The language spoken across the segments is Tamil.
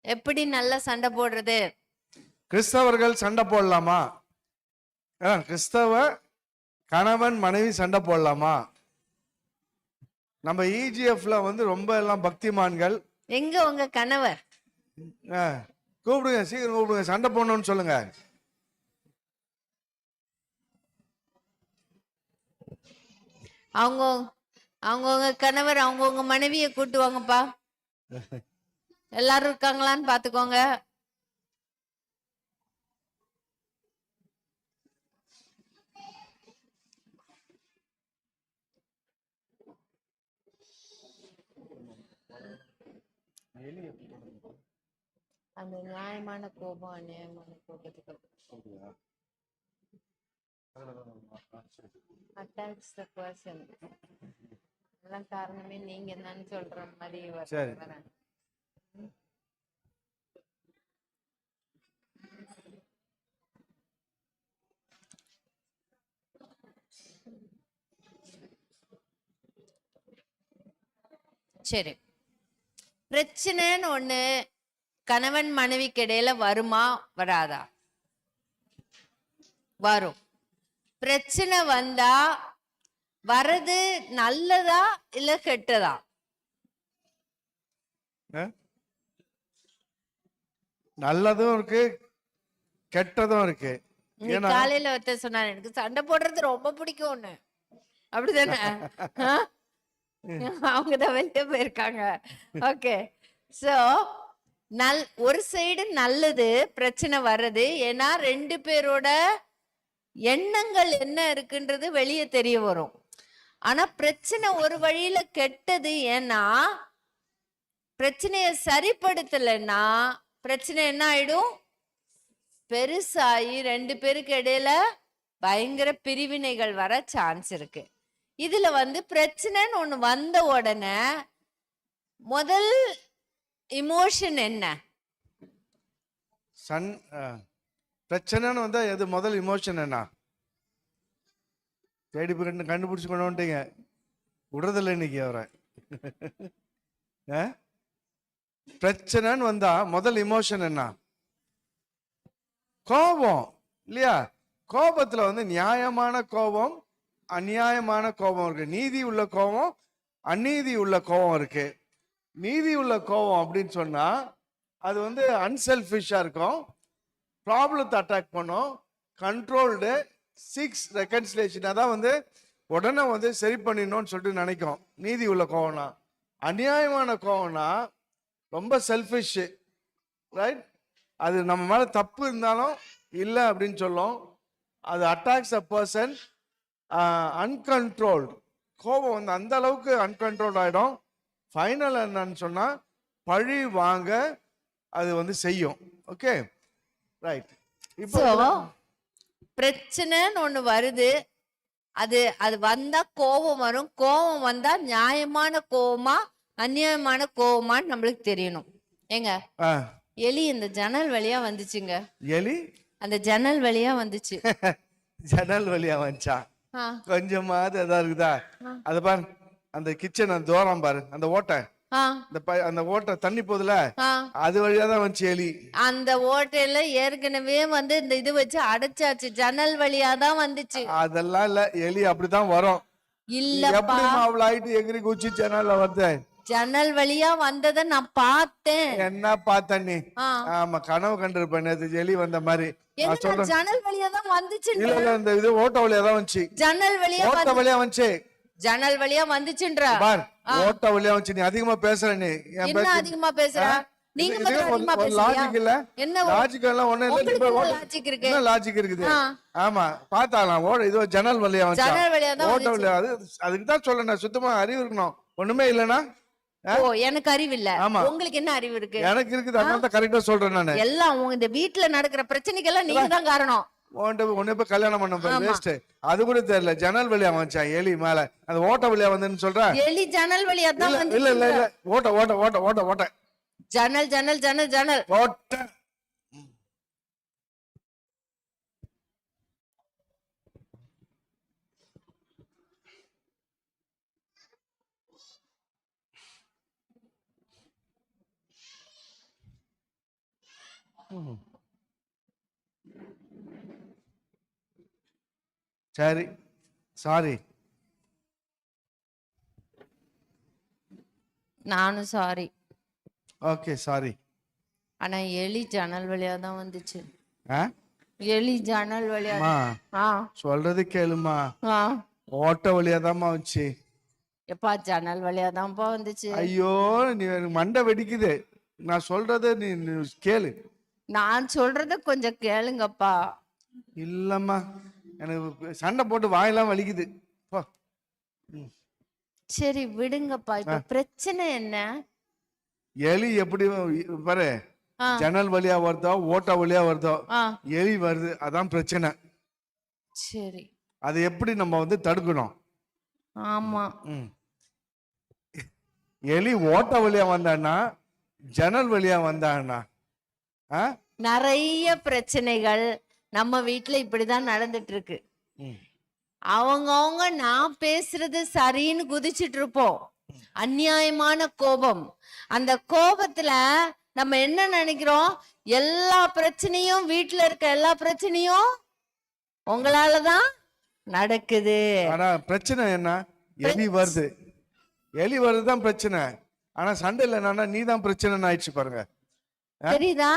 எப்படி நல்லா சண்டை போடுறது? கிறிஸ்தவர்கள் சண்டை போடலாமா? கிறிஸ்தவ கணவன் மனைவி சண்டை போடலாமா? நம்ம இஜிஎஃப்ல வந்து ரொம்ப எல்லாம் பக்திமான்கள். எங்க உங்க கணவர்? கூப்பிடுங்க, சீக்கிரம் கூப்பிடுங்க, சண்டை போடணும்னு சொல்லுங்க. அவங்கவுங்க கணவர் அவங்கவுங்க மனைவியை கூட்டுவாங்கப்பா. எல்லாரும் இருக்காங்களான்னு பாத்துக்கோங்க. அந்த நியாயமான கோபம் அநியாயமான கோபத்துக்கு attacks the person. எல்லாம் காரணமே நீங்க தான் சொல்ற மாதிரி வரேன். சரி, பிரச்சனைன்னு ஒண்ணு கணவன் மனைவிக்கு இடையில வருமா வராதா? வரும். பிரச்சனை வந்தா வரது நல்லதா இல்ல கெட்டதா? நல்லதும் இருக்கு, கெட்டதும் இருக்கு. காலையில ஒருத்தர் சொன்னாரு, எனக்கு சண்டை போடுறது ரொம்ப பிடிக்கும்னு. அப்படிதானே? அவங்கதான் வெளியே போயிருக்காங்க. ஓகே, சோ ஒரு சைடு நல்லது பிரச்சனை வர்றது, ஏன்னா ரெண்டு பேரோட எண்ணங்கள் என்ன இருக்குன்றது வெளியே தெரிய வரும். ஆனா பிரச்சனை ஒரு வழியில கெட்டது, ஏன்னா பிரச்சனைய சரிப்படுத்தலைன்னா பிரச்சனை என்ன ஆயிடும்? பெருசாகி ரெண்டு பேருக்கு இடையில பயங்கர பிரிவினைகள் வர சான்ஸ் இருக்கு. இதுல வந்து பிரச்சனைன்னு ஒண்ணு வந்த உடனே முதல் இமோஷன் என்ன? பிரச்சனைன்னு வந்தா எது முதல் இமோஷன் என்ன? தேடி கண்டுபிடிச்சு கொண்டு வந்துட்டீங்க. விடுறதில்லை இன்னைக்கு அவரை. பிரச்சனைன்னு வந்தா முதல் இமோஷன் என்ன? கோபம் இல்லையா? கோபத்துல வந்து நியாயமான கோபம், அநியாயமான கோபம் இருக்கு. நீதி உள்ள கோபம், அநீதி உள்ள கோபம் இருக்கு. நீதி உள்ள கோபம் அப்படின்னு சொன்னா அது வந்து அன்செல்ஃபிஷா இருக்கும், ப்ராப்ளத்தை அட்டாக் பண்ணும், கண்ட்ரோல்டு, சிக்ஸ் ரெக்கன்சிலேஷன், அதான் வந்து உடனே வந்து சரி பண்ணிடணும்னு சொல்லிட்டு நினைக்கும். நீதி உள்ள கோவம்னா. அநியாயமான கோவம்னா ரொம்ப செல்ஃபிஷ், ரைட்? அது நம்ம மேல தப்பு இருந்தாலும் இல்லை அப்படின்னு சொல்லும். அது அட்டாக்ஸ் அ பர்சன். அன்கண்ட்ரோல்டு கோபம் வந்து அந்த அளவுக்கு அன்கண்ட்ரோல்ட் ஆயிடும். ஃபைனல் என்னன்னு சொன்னா பழி வாங்க அது வந்து செய்யும். Okay, right. இப்போ பிரச்சனைன்னு ஒண்ணு வருது, அது வந்தா கோபம் வரும். கோபம் வந்தா நியாயமான கோபமா அநியாயமான கோபமான்னு நம்மளுக்கு தெரியணும். ஏங்க, எலி இந்த ஜன்னல் வழியா வந்துச்சுங்க. எலி அந்த ஜன்னல் வழியா வந்துச்சு. ஜன்னல் வழியா வந்துச்சா? கொஞ்சமாவது அதான் இருக்குதா? அது பாரு, அந்த கிச்சன் அந்த தோரம் பாரு, அந்த ஓட்டை, அந்த ஓட்டை தண்ணி போதுல, அது வழியா தான் வந்துச்சு எலி. அந்த ஓட்டையில ஏற்கனவே வந்து இந்த இது வச்சு அடைச்சாச்சு, ஜன்னல் வழியா தான் வந்துச்சு. அதெல்லாம் இல்ல, எலி அப்படிதான் வரும். இல்ல, எப்படி அவ்வளவு ஆயிட்டு எகிரி குச்சி ஜன்னல்ல வந்து ஜன்னல் வழியா வந்ததை நான் பார்த்தேன். என்ன பார்த்த நீ? ஆமா, கனவு கண்டிருப்பேன் நேத்து எலி வந்த மாதிரி. ஜன்னல் வழியா தான் வந்துச்சு. இல்ல இல்ல, இந்த இது ஓட்ட வழியா தான் வந்துச்சு. ஜன்னல் வழியா ஓட்ட வழியா வந்துச்சு. ஜன்னல் வழியா வந்துச்சுன்ற பார், ஓட்ட வழியா வந்துச்சு. நீ அதிகமா பேசுற. நீ என்ன அதிகமா பேசுற? நீங்க அதிகமா பேசுறீங்க. லாஜிக் இல்ல, என்ன லாஜிக் எல்லாம் ஒண்ணு இல்ல. லாஜிக் இருக்கு, என்ன லாஜிக் இருக்குது? ஆமா, பார்த்தாலாம் ஓட இது ஜன்னல் வழியா வந்துச்சு. ஜன்னல் வழியா தான் ஓட்ட வழியா. அதுக்கு தான் சொல்றேன், சுத்தமா அறிவு இருக்கணும். ஒண்ணுமே இல்லனா எனக்கு அறிவு இல்ல. உங்களுக்கு என்ன அறிவு இருக்கு? எனக்கு இருக்குது, அதனால தான் கரெக்ட்டா சொல்றேன் நானு. எல்லாம் இந்த வீட்ல நடக்கிற பிரச்சனைக்கெல்லாம் நீங்க தான் காரணம். ஒண்ணு போய் கல்யாணம் பண்ண வேஸ்ட். அது கூட தெரியல, ஜன்னல் வழியா வந்துச்சா எலி மேல, அந்த ஓட்ட வழியா வந்துன்னு சொல்ற. எலி ஜன்னல் வழியா தான் வந்து. இல்ல இல்ல இல்ல, ஓட்ட ஓட்ட ஓட்ட ஓட்ட ஓட்ட ஜன்னல் ஜன்னல் ஜன்னல் ஜன்னல் ஓட்ட. சரி, சாரி. நானும் சாரி. Okay, sorry. ஆனா எலி ஜன்னல் வழியா தான் வந்துச்சு. ஆ எலி ஜன்னல் வழியா. அம்மா, ஆ சொல்றது கேளுமா. ஆ ஓட்ட வழியாதாம்மா வந்துச்சு. எப்பா ஜன்னல் வழியா தான்ப்பா வந்துச்சு. ஐயோ, நீ எனக்கு மண்டை வெடிக்குது. நான் சொல்றத நீ கேளு. நான் சொல்றத கொஞ்சம் கேளுங்கப்பா. இல்லம்மா, எனக்கு சண்டை போட்டு வாயெல்லாம் வலிக்குது. போ. சரி விடுங்கப்பா. இப்ப பிரச்சனை என்ன? எலி எப்படி பாரு, ஆ ஜன்னல் வழியா வருதோ ஓட்ட வழியா வருதோ, ஆ எலி வருது. அதான் பிரச்சனை. சரி. அது எப்படி நம்ம வந்து தடுக்கணும்? ஆமா. எலி ஓட்ட வழியா வந்தான்னா, ஜன்னல் வழியா வந்தான்னா, நிறைய பிரச்சனைகள் நம்ம வீட்டுல இப்படிதான் நடந்துட்டு இருக்கு. அவங்க நான் பேசுறது சரின்னு குதிச்சிட்டு இருப்போம். அநியாயமான கோபம். அந்த கோபத்துல நம்ம என்ன நினைக்கிறோம்? எல்லா பிரச்சனையும், வீட்டுல இருக்க எல்லா பிரச்சனையும் உங்களாலதான் நடக்குது. ஆனா பிரச்சனை என்ன? எலி வருது. எலி வருதுதான் பிரச்சனை. ஆனா சண்டையில் என்னன்னா நீ தான் பிரச்சனை ஆயிடுச்சு பாருங்க. தெரியுதா?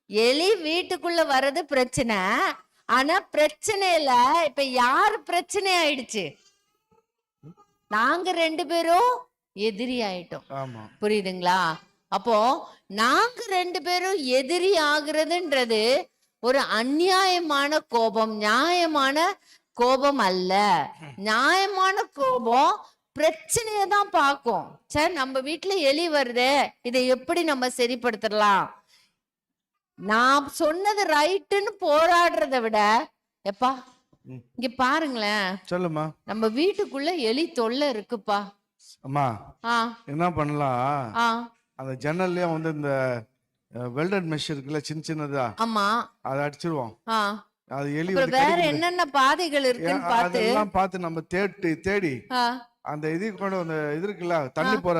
எலி வீட்டுக்குள்ள வர்றது பிரச்சனை. ஆனா பிரச்சனையில இப்ப யாரு பிரச்சனை ஆயிடுச்சு? நாங்க 2 பேரும் எதிரி ஆயிட்டோம். ஆமா, புரியுதுங்களா? அப்போ நாங்க 2 பேரும் எதிரி ஆகுறதுன்றது ஒரு அநியாயமான கோபம், நியாயமான கோபம் அல்ல. நியாயமான கோபம் பிரச்சனையை தான் பார்க்கும். சார், நம்ம வீட்டுல எலி வருது, இதை எப்படி நம்ம சரிப்படுத்தலாம்? நான் சொன்னது ரைட்டுன்னு போராடுறத விட, எப்பா இங்க பாருங்களேன், சொல்லுமா. நம்ம வீட்டுக்குள்ள எலி தொல்லை இருக்குப்பா. அம்மா, என்ன பண்ணலாம்? அந்த ஜன்னல்லயே வந்து இந்த வெல்டட் மெஷ் இருக்குல்ல, சின்ன சின்னதா. ஆமா, அதை அடிச்சிருவோம். அது எலி வேற என்னென்ன பாதைகள் இருக்குன்னு பார்த்து நம்ம தேடி அந்த இது கூட அந்த இது இருக்குல்ல, தண்ணி போற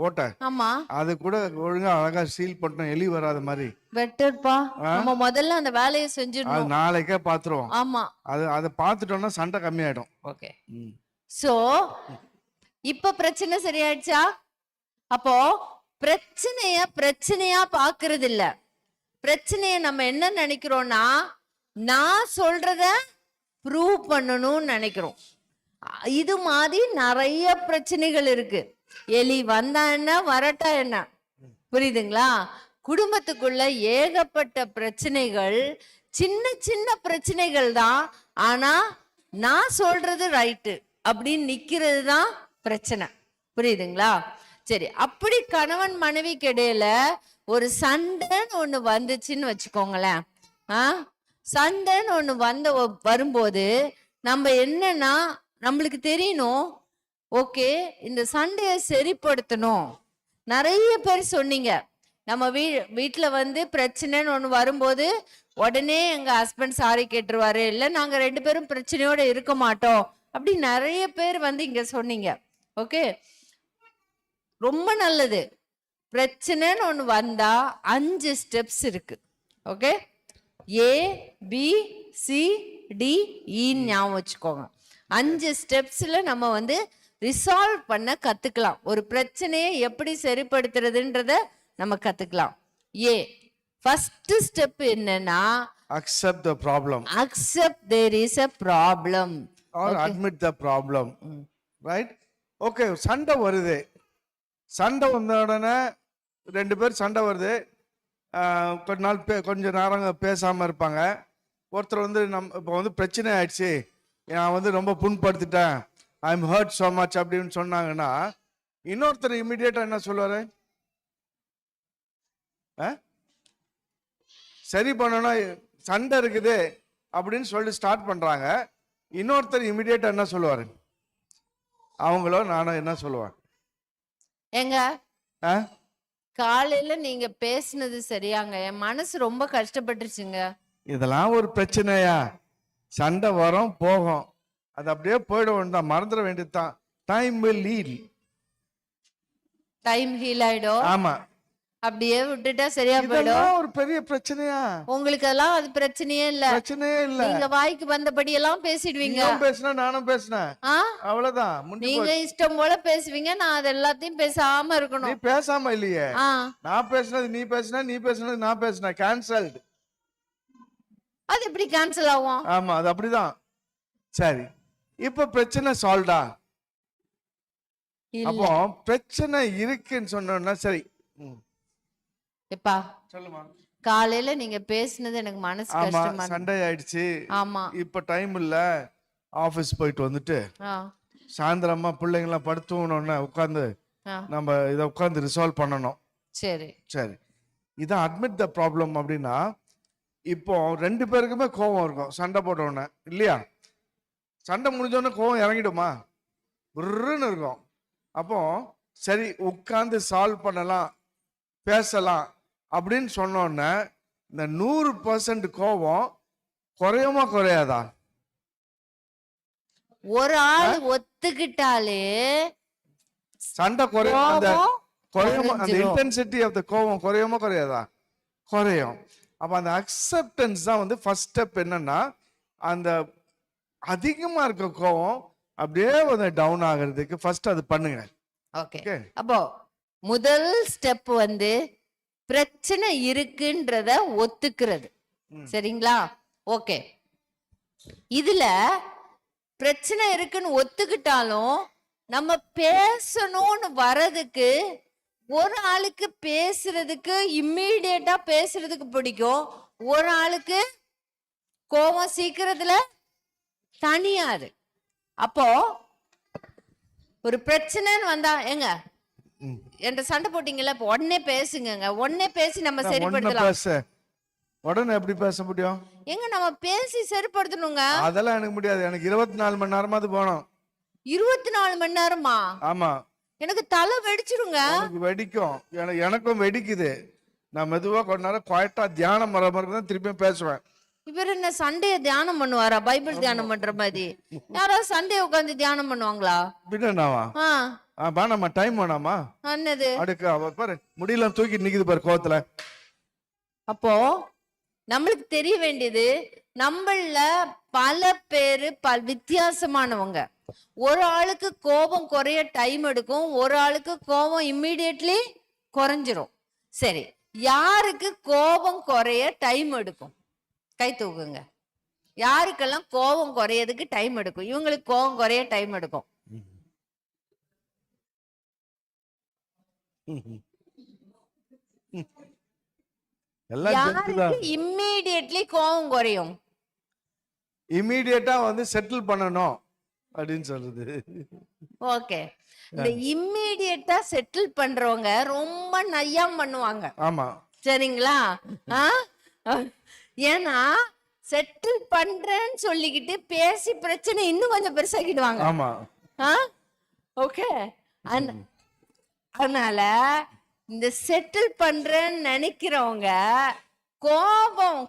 ஓட்டை, ஆமா, அது கூட ஒழுங்கா அழகா சீல் பண்ணோம், எலி வராத மாதிரி. பெட்டர்ப்பா. நம்ம முதல்ல அந்த வேலையை செஞ்சிடணும். அது நாளைக்கே பாத்துருவோம். ஆமா, அதை பார்த்துட்டோம்னா சண்டை கம்மியாயிடும். ஓகே. சோ இப்ப பிரச்சனை சரியாயிடுச்சா? அப்போ பிரச்சனையா பாக்குறது இல்ல. பிரச்சனைய நம்ம என்ன நினைக்கிறோம்னா, நான் சொல்றத ப்ரூவ் பண்ணணும்னு நினைக்கிறோம். இது மாதிரி நிறைய பிரச்சனைகள் இருக்கு. எலி வந்தா என்ன, வரட்டா என்ன? புரியுதுங்களா? குடும்பத்துக்குள்ள ஏகப்பட்ட பிரச்சனைகள், சின்ன சின்ன பிரச்சனைகள் தான். ஆனா நான் சொல்றது ரைட்டு அப்படின்னு நிக்கிறது தான் பிரச்சனை. புரியுதுங்களா? சரி, அப்படி கணவன் மனைவிக்கு இடையில ஒரு சண்டைன்னு ஒண்ணு வந்துச்சுன்னு வச்சுக்கோங்களேன். சண்டைன்னு ஒண்ணு வரும்போது நம்ம என்னன்னா, நம்மளுக்கு தெரியணும், ஓகே, இந்த சண்டையை சரிப்படுத்தணும். நிறைய பேர் சொன்னீங்க, நம்ம வீட்டுல வந்து பிரச்சனைன்னு ஒண்ணு வரும்போது உடனே எங்க ஹஸ்பண்ட் சாரி கேட்டுருவாரு, இல்ல நாங்க 2 பேரும் பிரச்சனையோட இருக்க மாட்டோம், அப்படி நிறைய பேர் வந்து இங்க சொன்னீங்க. ஓகே, ரொம்ப நல்லது. பிரச்சனைன்னு ஒண்ணு வந்தா 5 ஸ்டெப்ஸ் இருக்கு. ஓகே, ABCDE ஞாபகம் வச்சுக்கோங்க. 5 ஸ்டெப்ஸ்ல நம்ம வந்து ரிசால்வ் பண்ண கத்துக்கலாம். ஒரு பிரச்சனையை எப்படி சரிப்படுத்துறதுன்றத நம்ம கத்துக்கலாம். ஃபர்ஸ்ட் ஸ்டெப் என்னன்னா, accept the problem. Accept there is a problem or admit the problem. Right? Okay, சண்டை வருது. சண்டை வந்த உடனே 2 பேர் சண்டை வருது. கொஞ்ச நேரம் பேசாம இருப்பாங்க. ஒருத்தர் வந்து இப்போ வந்து பிரச்சனை ஆயிடுச்சு, நான் வந்து ரொம்ப புண்படுத்திட்டேன், I am hurt so much அப்படின்னு சொன்னாங்கன்னா, இன்னொருத்தர் இமிடியேட்டா என்ன சொல்லுவாரு? சரி பண்ணணும், சண்டை இருக்குது அப்படின்னு சொல்லி ஸ்டார்ட் பண்றாங்க. இன்னொருத்தர் இமிடியேட்டா என்ன சொல்லுவாரு? அவங்களோ நானோ என்ன சொல்லுவாங்க? எங்க காலையில நீங்க பேசுனது சரியாங்க, என் மனசு ரொம்ப கஷ்டப்பட்டுருச்சுங்க. இதெல்லாம் ஒரு பிரச்சனையா? சண்டை வரும் போகும், அது அப்படியே போயிட வேண்டாம், மறந்துட வேண்டியதுதான். Time will heal. Time heal ஆயிடும். ஆமா, அப்படியே விட்டுட்டா சரியா போயிடும். இதெல்லாம் ஒரு பெரிய பிரச்சனையா? உங்களுக்கு எல்லாம் அது பிரச்சனையே இல்ல. பிரச்சனையே இல்ல. நீங்க வாய்க்கு வந்தபடி எல்லாம் பேசிடுவீங்க. நீயும் பேசினா நானும் பேசினேன், ஆ அவ்வளவுதான் முடிஞ்சு நீங்க போச்சு. இஷ்டம் போல பேசுவீங்க, நான் அது எல்லாத்தையும் பேசாம நீ இருக்கணும். பேசாம இல்லையே, ஆ நான் பேசினது நீ பேசின, நீ பேசினது நான் பேசினேன், கேன்சல்டு. அது எப்படி கேன்சல் ஆகும்? ஆமா, அது அப்படிதான். சரி, இப்ப பிரச்சனை சால்வ்டா? இல்ல. அப்போ பிரச்சனை இருக்குன்னு சொன்னோம்னா சரி. எப்பா சொல்லுமா. காலையில நீங்க பேசுனது எனக்கு மனசு ஆமா, கஷ்டமா இருக்கு. சண்டை ஆயிடுச்சு, ஆமா. இப்ப டைம் இல்ல, ஆபீஸ் போயிட்டு வந்துட்டு ஆ சாயந்தரமா பிள்ளைங்களாம் படுத்துனோடனே உட்காந்து ஆ நம்ம இதை உட்காந்து ரிசால்வ் பண்ணணும். சரி. சரி, இதான் அட்மிட் த ப்ராப்ளம். அப்படின்னா இப்போ 2 பேருக்குமே கோவம் இருக்கும் சண்டை போட்ட உடனே, இல்லையா? சண்டை முடிஞ்ச உடனே கோவம் இறங்கிடுமா? புர்ருன்னு இருக்கும். அப்போ சரி உட்காந்து சால்வ் பண்ணலாம், பேசலாம் அப்படின்னு சொன்னோடனே இந்த 100% கோவம் குறையுமா குறையாதா? ஒரு ஆள் ஒத்துக்கிட்டாலே சண்டை குறையும், அந்த கோபம் குறையுமா, அந்த குறைஞ்சிரும். இன்டென்சிட்டி ஆஃப் த கோவம் குறையுமா குறையாதா? குறையும். அப்ப அந்த அக்செப்டன்ஸ் தான் வந்து ஃபர்ஸ்ட் ஸ்டெப். என்னன்னா அந்த அதிகமா இருக்க கோவம் அப்படியே வந்து டவுன் ஆகிறதுக்கு ஃபர்ஸ்ட் அது பண்ணுங்க. ஓகே. Okay. அப்போ முதல் ஸ்டெப் வந்து பிரச்சனை இருக்குன்றத ஒத்துக்கிறது. சரிங்களா? ஓகே. இதுல பிரச்சனை இருக்குன்னு ஒத்துக்கிட்டாலும் நம்ம பேசணும்னு வர்றதுக்கு ஒரு ஆளுக்கு பேசுறதுக்கு இம்மீடியட்டா பேசுறதுக்கு பிடிக்கும், ஒரு ஆளுக்கு கோபம் சீக்கிரத்துல தனியாது. அப்போ ஒரு பிரச்சனைன்னு வந்தா ஏங்க என்கிட்ட சண்டை போட்டீங்கல்ல, இப்ப உடனே பேசுங்க, உடனே பேசி நம்ம ஒண்ணு சரிப்படுத்தலாம். பேச உடனே எப்படி பேச முடியும்? எங்க நம்ம பேசி சரிப்படுத்தணுங்க. அதெல்லாம் எனக்கு முடியாது, எனக்கு 24 மணி நேரமாவது போகணும். 24 மணி நேரமா? ஆமா, எனக்கு தலை வெடிச்சிருங்க. எனக்கு வெடிக்கும், எனக்கும் வெடிக்குது. நான் மெதுவா கொஞ்ச நேரம் குவாய்ட்டா தியானம் வர மாதிரி தான் திருப்பியும் பேசுவேன். இவர் என்ன சண்டைய தியானம் பண்ணுவாரா? பைபிள் தியானம் பண்ற மாதிரி யாராவது சண்டைய உட்காந்து தியானம் பண்ணுவாங்களா? பின்னாவா? வேணாமா, டைம் வேணாமா? என்னது அடுக்க அவ பாரு முடியல தூக்கி நிக்குது பாரு கோவத்துல. அப்போ நம்மளுக்கு தெரிய வேண்டியது, நம்மள பல பேரு வித்தியாசமானவங்க. ஒரு ஆளுக்கு கோபம் குறைய டைம் எடுக்கும், ஒரு ஆளுக்கு கோபம் இம்மீடியட்லி குறைஞ்சிரும். சரி, யாருக்கு கோபம் குறைய டைம் எடுக்கும்? கை தூக்குங்க. யாருக்கெல்லாம் கோபம் குறையதுக்கு டைம் எடுக்கும்? இவங்களுக்கு கோபம் குறைய டைம் எடுக்கும். யாருக்கு இம்மீடியட்லி கோபம் குறையும்? இம்மீடியட்டா வந்து செட்டில் பண்ணணும் அப்படின்னு சொல்லுது. ஓகே. இந்த இம்மீடியட்டா செட்டில் பண்றவங்க ரொம்ப நையாம் பண்ணுவாங்க. ஆமா, சரிங்களா? ஏன்னா செட்டில் பண்றேன்னு சொல்லிக்கிட்டு பேசி பிரச்சனை இன்னும் கொஞ்சம் பெருசாக்கிடுவாங்க. ஆமா. ஓகே. அதனால இந்த செட்டில் பண்றேன்னு நினைக்கிறவங்க கோபம்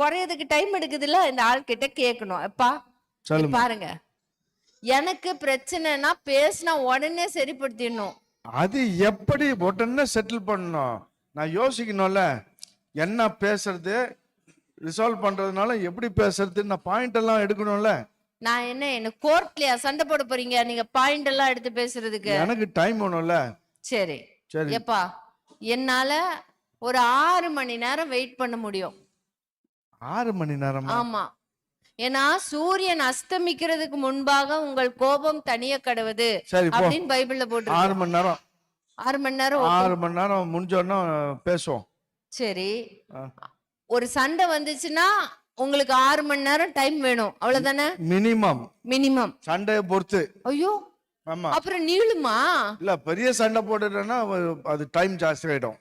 குறையதுக்கு டைம் எடுக்குதுல்ல, இந்த ஆள் கிட்ட கேட்கணும். எப்பா பாருங்க, எனக்கு பிரச்சனைனா பேசினா உடனே சரிப்படுத்திடணும். அது எப்படி உடனே செட்டில் பண்ணணும்? நான் யோசிக்கணும்ல, என்ன பேசுறது, ரிசால்வ் பண்றதுனால எப்படி பேசுறது, நான் பாயிண்ட் எல்லாம் எடுக்கணும்ல. நான் என்ன கோர்ட்லயா சண்டை போட போறீங்க நீங்க பாயிண்ட் எல்லாம் எடுத்து பேசுறதுக்கு? எனக்கு டைம் வேணும்ல. சரி எப்பா, என்னால ஒரு 6 மணி நேரம் வெயிட் பண்ண முடியும். 6 மணி நேரம்? ஆமா. ஏன்னா சூரியன் அஸ்தமிக்கிறதுக்கு முன்பாக உங்கள் கோபம் தனிய கடவுது அப்படின்னு பைபிள்ல போட்டு. 6 மணி நேரம்? 6 மணி நேரம். 6 மணி நேரம் முடிஞ்சோன்னா பேசுவோம். சரி, ஒரு சண்டை வந்துச்சுன்னா உங்களுக்கு 6 மணி நேரம் டைம் வேணும், அவ்வளவுதானே? மினிமம் சண்டையை பொறுத்து. ஐயோ, ஆமா. அப்புறம் நீளுமா? இல்ல, பெரிய சண்டை போட்டுட்டேன்னா அது டைம் ஜாஸ்தி ஆயிடும்.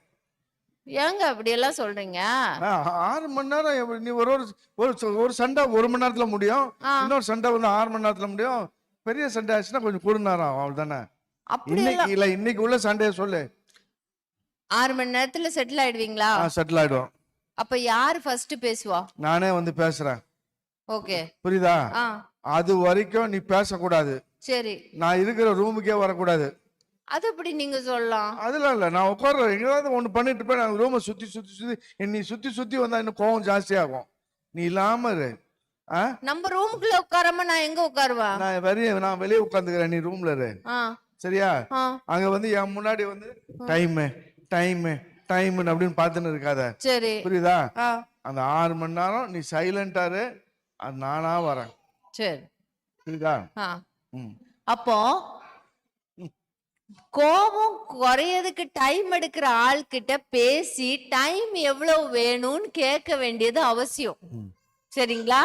ஏங்க அப்படி எல்லாம் சொல்றீங்க? 6 மணி நேரம் நீ ஒரு சண்டை 1 மணி நேரத்துல முடியும், இன்னொரு சண்டை வந்து 6 மணி நேரத்துல முடியும். பெரிய சண்டை ஆச்சுன்னா கொஞ்சம் கூட நேரம் ஆகும், அவ்வளவுதானே? இன்னைக்கு உள்ள சண்டையை சொல்லு. 6 மணி நேரத்துல செட்டில் ஆயிடுவீங்களா? செட்டில் ஆயிடுவோம். அப்ப யாரு ஃபர்ஸ்ட் பேசுவா? நானே வந்து பேசுறேன். ஓகே, புரியுதா? அது வரைக்கும் நீ பேசக்கூடாது. சரி, நான் இருக்கிற ரூமுக்கே வரக்கூடாது. அது எப்படி நீங்க சொல்லலாம்? அதெல்லாம் இல்ல, நான் உட்கார்றேன் எங்கேயாவது ஒண்ணு பண்ணிட்டு இருப்பேன், நான் ரூமை சுத்தி சுத்தி சுத்தி நீ சுத்தி சுத்தி வந்தா இன்னும் கோவம் ஜாஸ்தியாகும். நீ இல்லாம இரு. நம்ம ரூமுக்குள்ள உட்காராம நான் எங்க உட்காருவேன்? நான் வெளியே உட்காந்துக்கிறேன், நீ ரூம்ல இரு. சரியா? அங்க வந்து என் முன்னாடி வந்து டைம் டைம் டைம் அப்படின்னு பாத்துன்னு இருக்காத. சரி, புரியுதா? அந்த 6 மணி நேரம் நீ சைலண்டா இரு, அது நானா வரேன். சரி, புரியுதா? அப்போ கோபம் குறையதுக்கு டைம் எடுக்கிற ஆள்கிட்ட பேசி டைம் எவ்வளவு வேணும்னு கேட்க வேண்டியது அவசியம். சரிங்களா?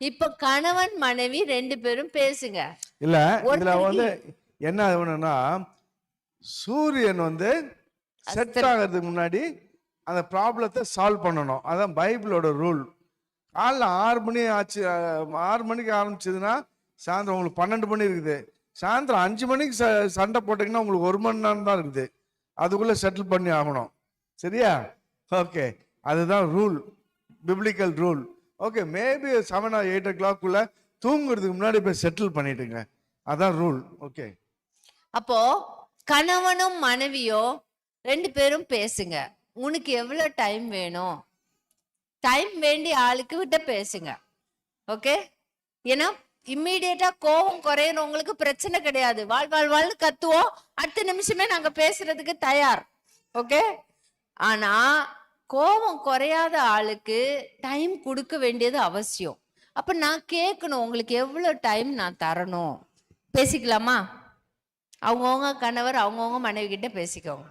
இப்ப கணவன் மனைவி 2 பேரும் பேசுங்க. இல்ல இதுல வந்து என்ன ஆகணும்னா, சூரியன் வந்து செட் ஆகிறதுக்கு முன்னாடி அந்த ப்ராப்ளத்தை சால்வ் பண்ணணும். அதான் பைபிளோட ரூல். காலைல 6 மணி ஆச்சு, 6 மணிக்கு ஆரம்பிச்சதுன்னா சாயந்தரம் உங்களுக்கு 12 மணி இருக்குது. சாயந்தரம் 5 மணிக்கு சண்டை போட்டீங்கன்னா உங்களுக்கு 1 மணி நேரம் தான் இருக்குது. அதுக்குள்ள செட்டில் பண்ணி ஆகணும். சரியா? ஓகே, அதுதான் rule, biblical rule. Okay, maybe 7 or 8 o'clock தூங்குறதுக்கு முன்னாடி போய் செட்டில் பண்ணிட்டுங்க. அதான் ரூல். ஓகே, அப்போ கணவனும் மனைவியோ 2 பேரும் பேசுங்க. உனக்கு எவ்வளவு டைம் வேணும், டைம் வேண்டிய ஆளுக்கு விட்ட பேசுங்க. ஓகே? ஏன்னா இம்மீடியட்டா கோபம் குறையறவங்களுக்கு பிரச்சனை கிடையாது. வாழ் கத்துவோம், அடுத்த நிமிஷமே நாங்க பேசுறதுக்கு தயார். ஓகே? ஆனா கோபம் குறையாத ஆளுக்கு டைம் கொடுக்க வேண்டியது அவசியம். அப்ப நான் கேட்கணும், உங்களுக்கு எவ்வளவு டைம் நான் தரணும். பேசிக்கலாமா? அவங்கவுங்க கணவர் அவங்கவுங்க மனைவி கிட்ட பேசிக்கோங்க.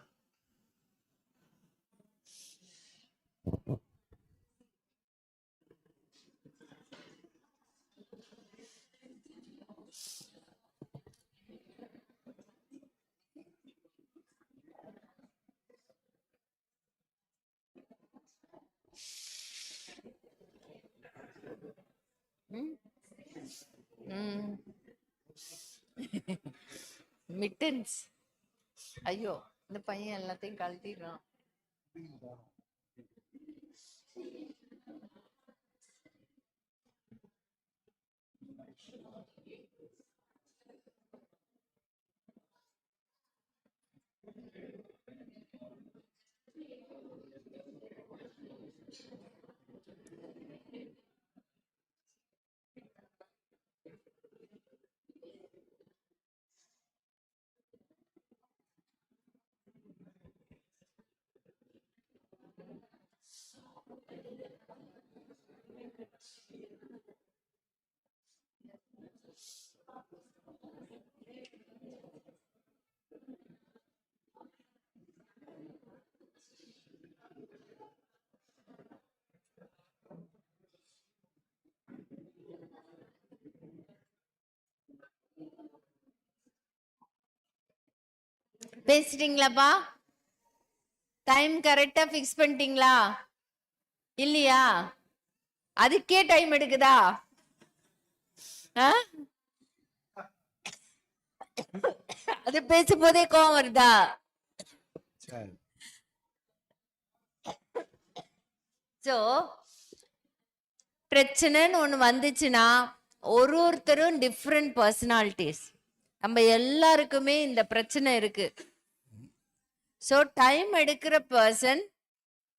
மிட்டன்ஸ். ஐயோ, இந்த பையன் எல்லாத்தையும் கழட்டிடுறான். பேசிட்டீங்களாப்பா? டைம் கரெக்டா பிக்ஸ் பண்ணிட்டீங்களா இல்லையா? அதுக்கே டைம் எடுக்குதா? அது பேசும் போதே கோவம் வருதா? சோ பிரச்சனைன்னு ஒண்ணு வந்துச்சுன்னா ஒருத்தரும் டிஃப்ரெண்ட் பர்சனாலிட்டிஸ். நம்ம எல்லாருக்குமே இந்த பிரச்சனை இருக்கு. சோ டைம் எடுக்கிற பர்சன்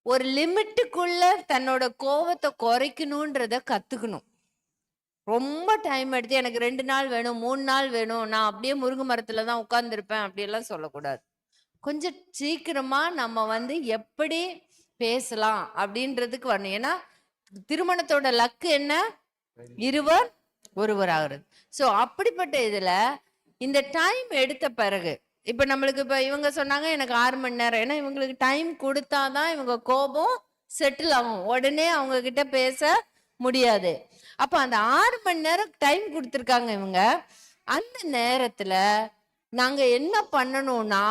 ஒரு லிமிட்டுக்குள்ள தன்னோட கோவத்தை குறைக்கணும்ன்றத கத்துக்கணும். ரொம்ப டைம் எடுத்து எனக்கு 2 நாள் வேணும், 3 நாள் வேணும், நான் அப்படியே முருங்கை மரத்துல தான் உட்கார்ந்துருப்பேன் அப்படியெல்லாம் சொல்லக்கூடாது. கொஞ்சம் சீக்கிரமா நம்ம வந்து எப்படி பேசலாம் அப்படின்றதுக்கு வரணும். ஏன்னா திருமணத்தோட லக்கு என்ன? இருவர் ஒருவர் ஆகுறது. சோ அப்படிப்பட்ட இதுல இந்த டைம் எடுத்த பிறகு இப்ப நம்மளுக்கு இப்ப இவங்க சொன்னாங்க எனக்கு 6 மணி நேரம். ஏன்னா இவங்களுக்கு டைம் கொடுத்தாதான் இவங்க கோபம் செட்டில் ஆகும். உடனே அவங்க கிட்ட பேச முடியாது. அப்ப அந்த 6 மணி நேரம் டைம் கொடுத்துருக்காங்க இவங்க. அந்த நேரத்துல நாங்க என்ன பண்ணணும்னா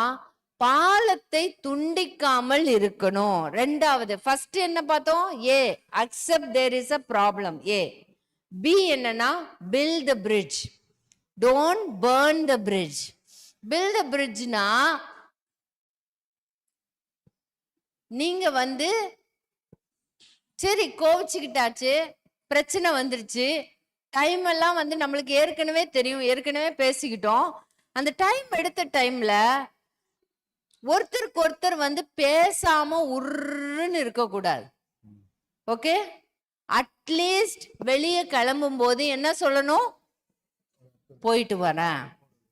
பாலத்தை துண்டிக்காமல் இருக்கணும். ரெண்டாவது ஃபர்ஸ்ட் என்ன பார்த்தோம்? A, accept there is a problem. A. B என்னன்னா build the bridge, don't burn the bridge. build the bridgeனா நீங்க வந்து சரி கோவிச்சுக்கிட்டாச்சு, பிரச்சனை வந்துருச்சு, டைம் எல்லாம் வந்து நம்மளுக்கு ஏற்கனவே தெரியும், ஏற்கனவே பேசிக்கிட்டோம். அந்த டைம் எடுத்த டைம்ல ஒருத்தருக்கு ஒருத்தர் வந்து பேசாம உருன்னு இருக்கக்கூடாது. ஓகே, அட்லீஸ்ட் வெளியே கிளம்பும் போது என்ன சொல்லணும்? போயிட்டு வரேன்,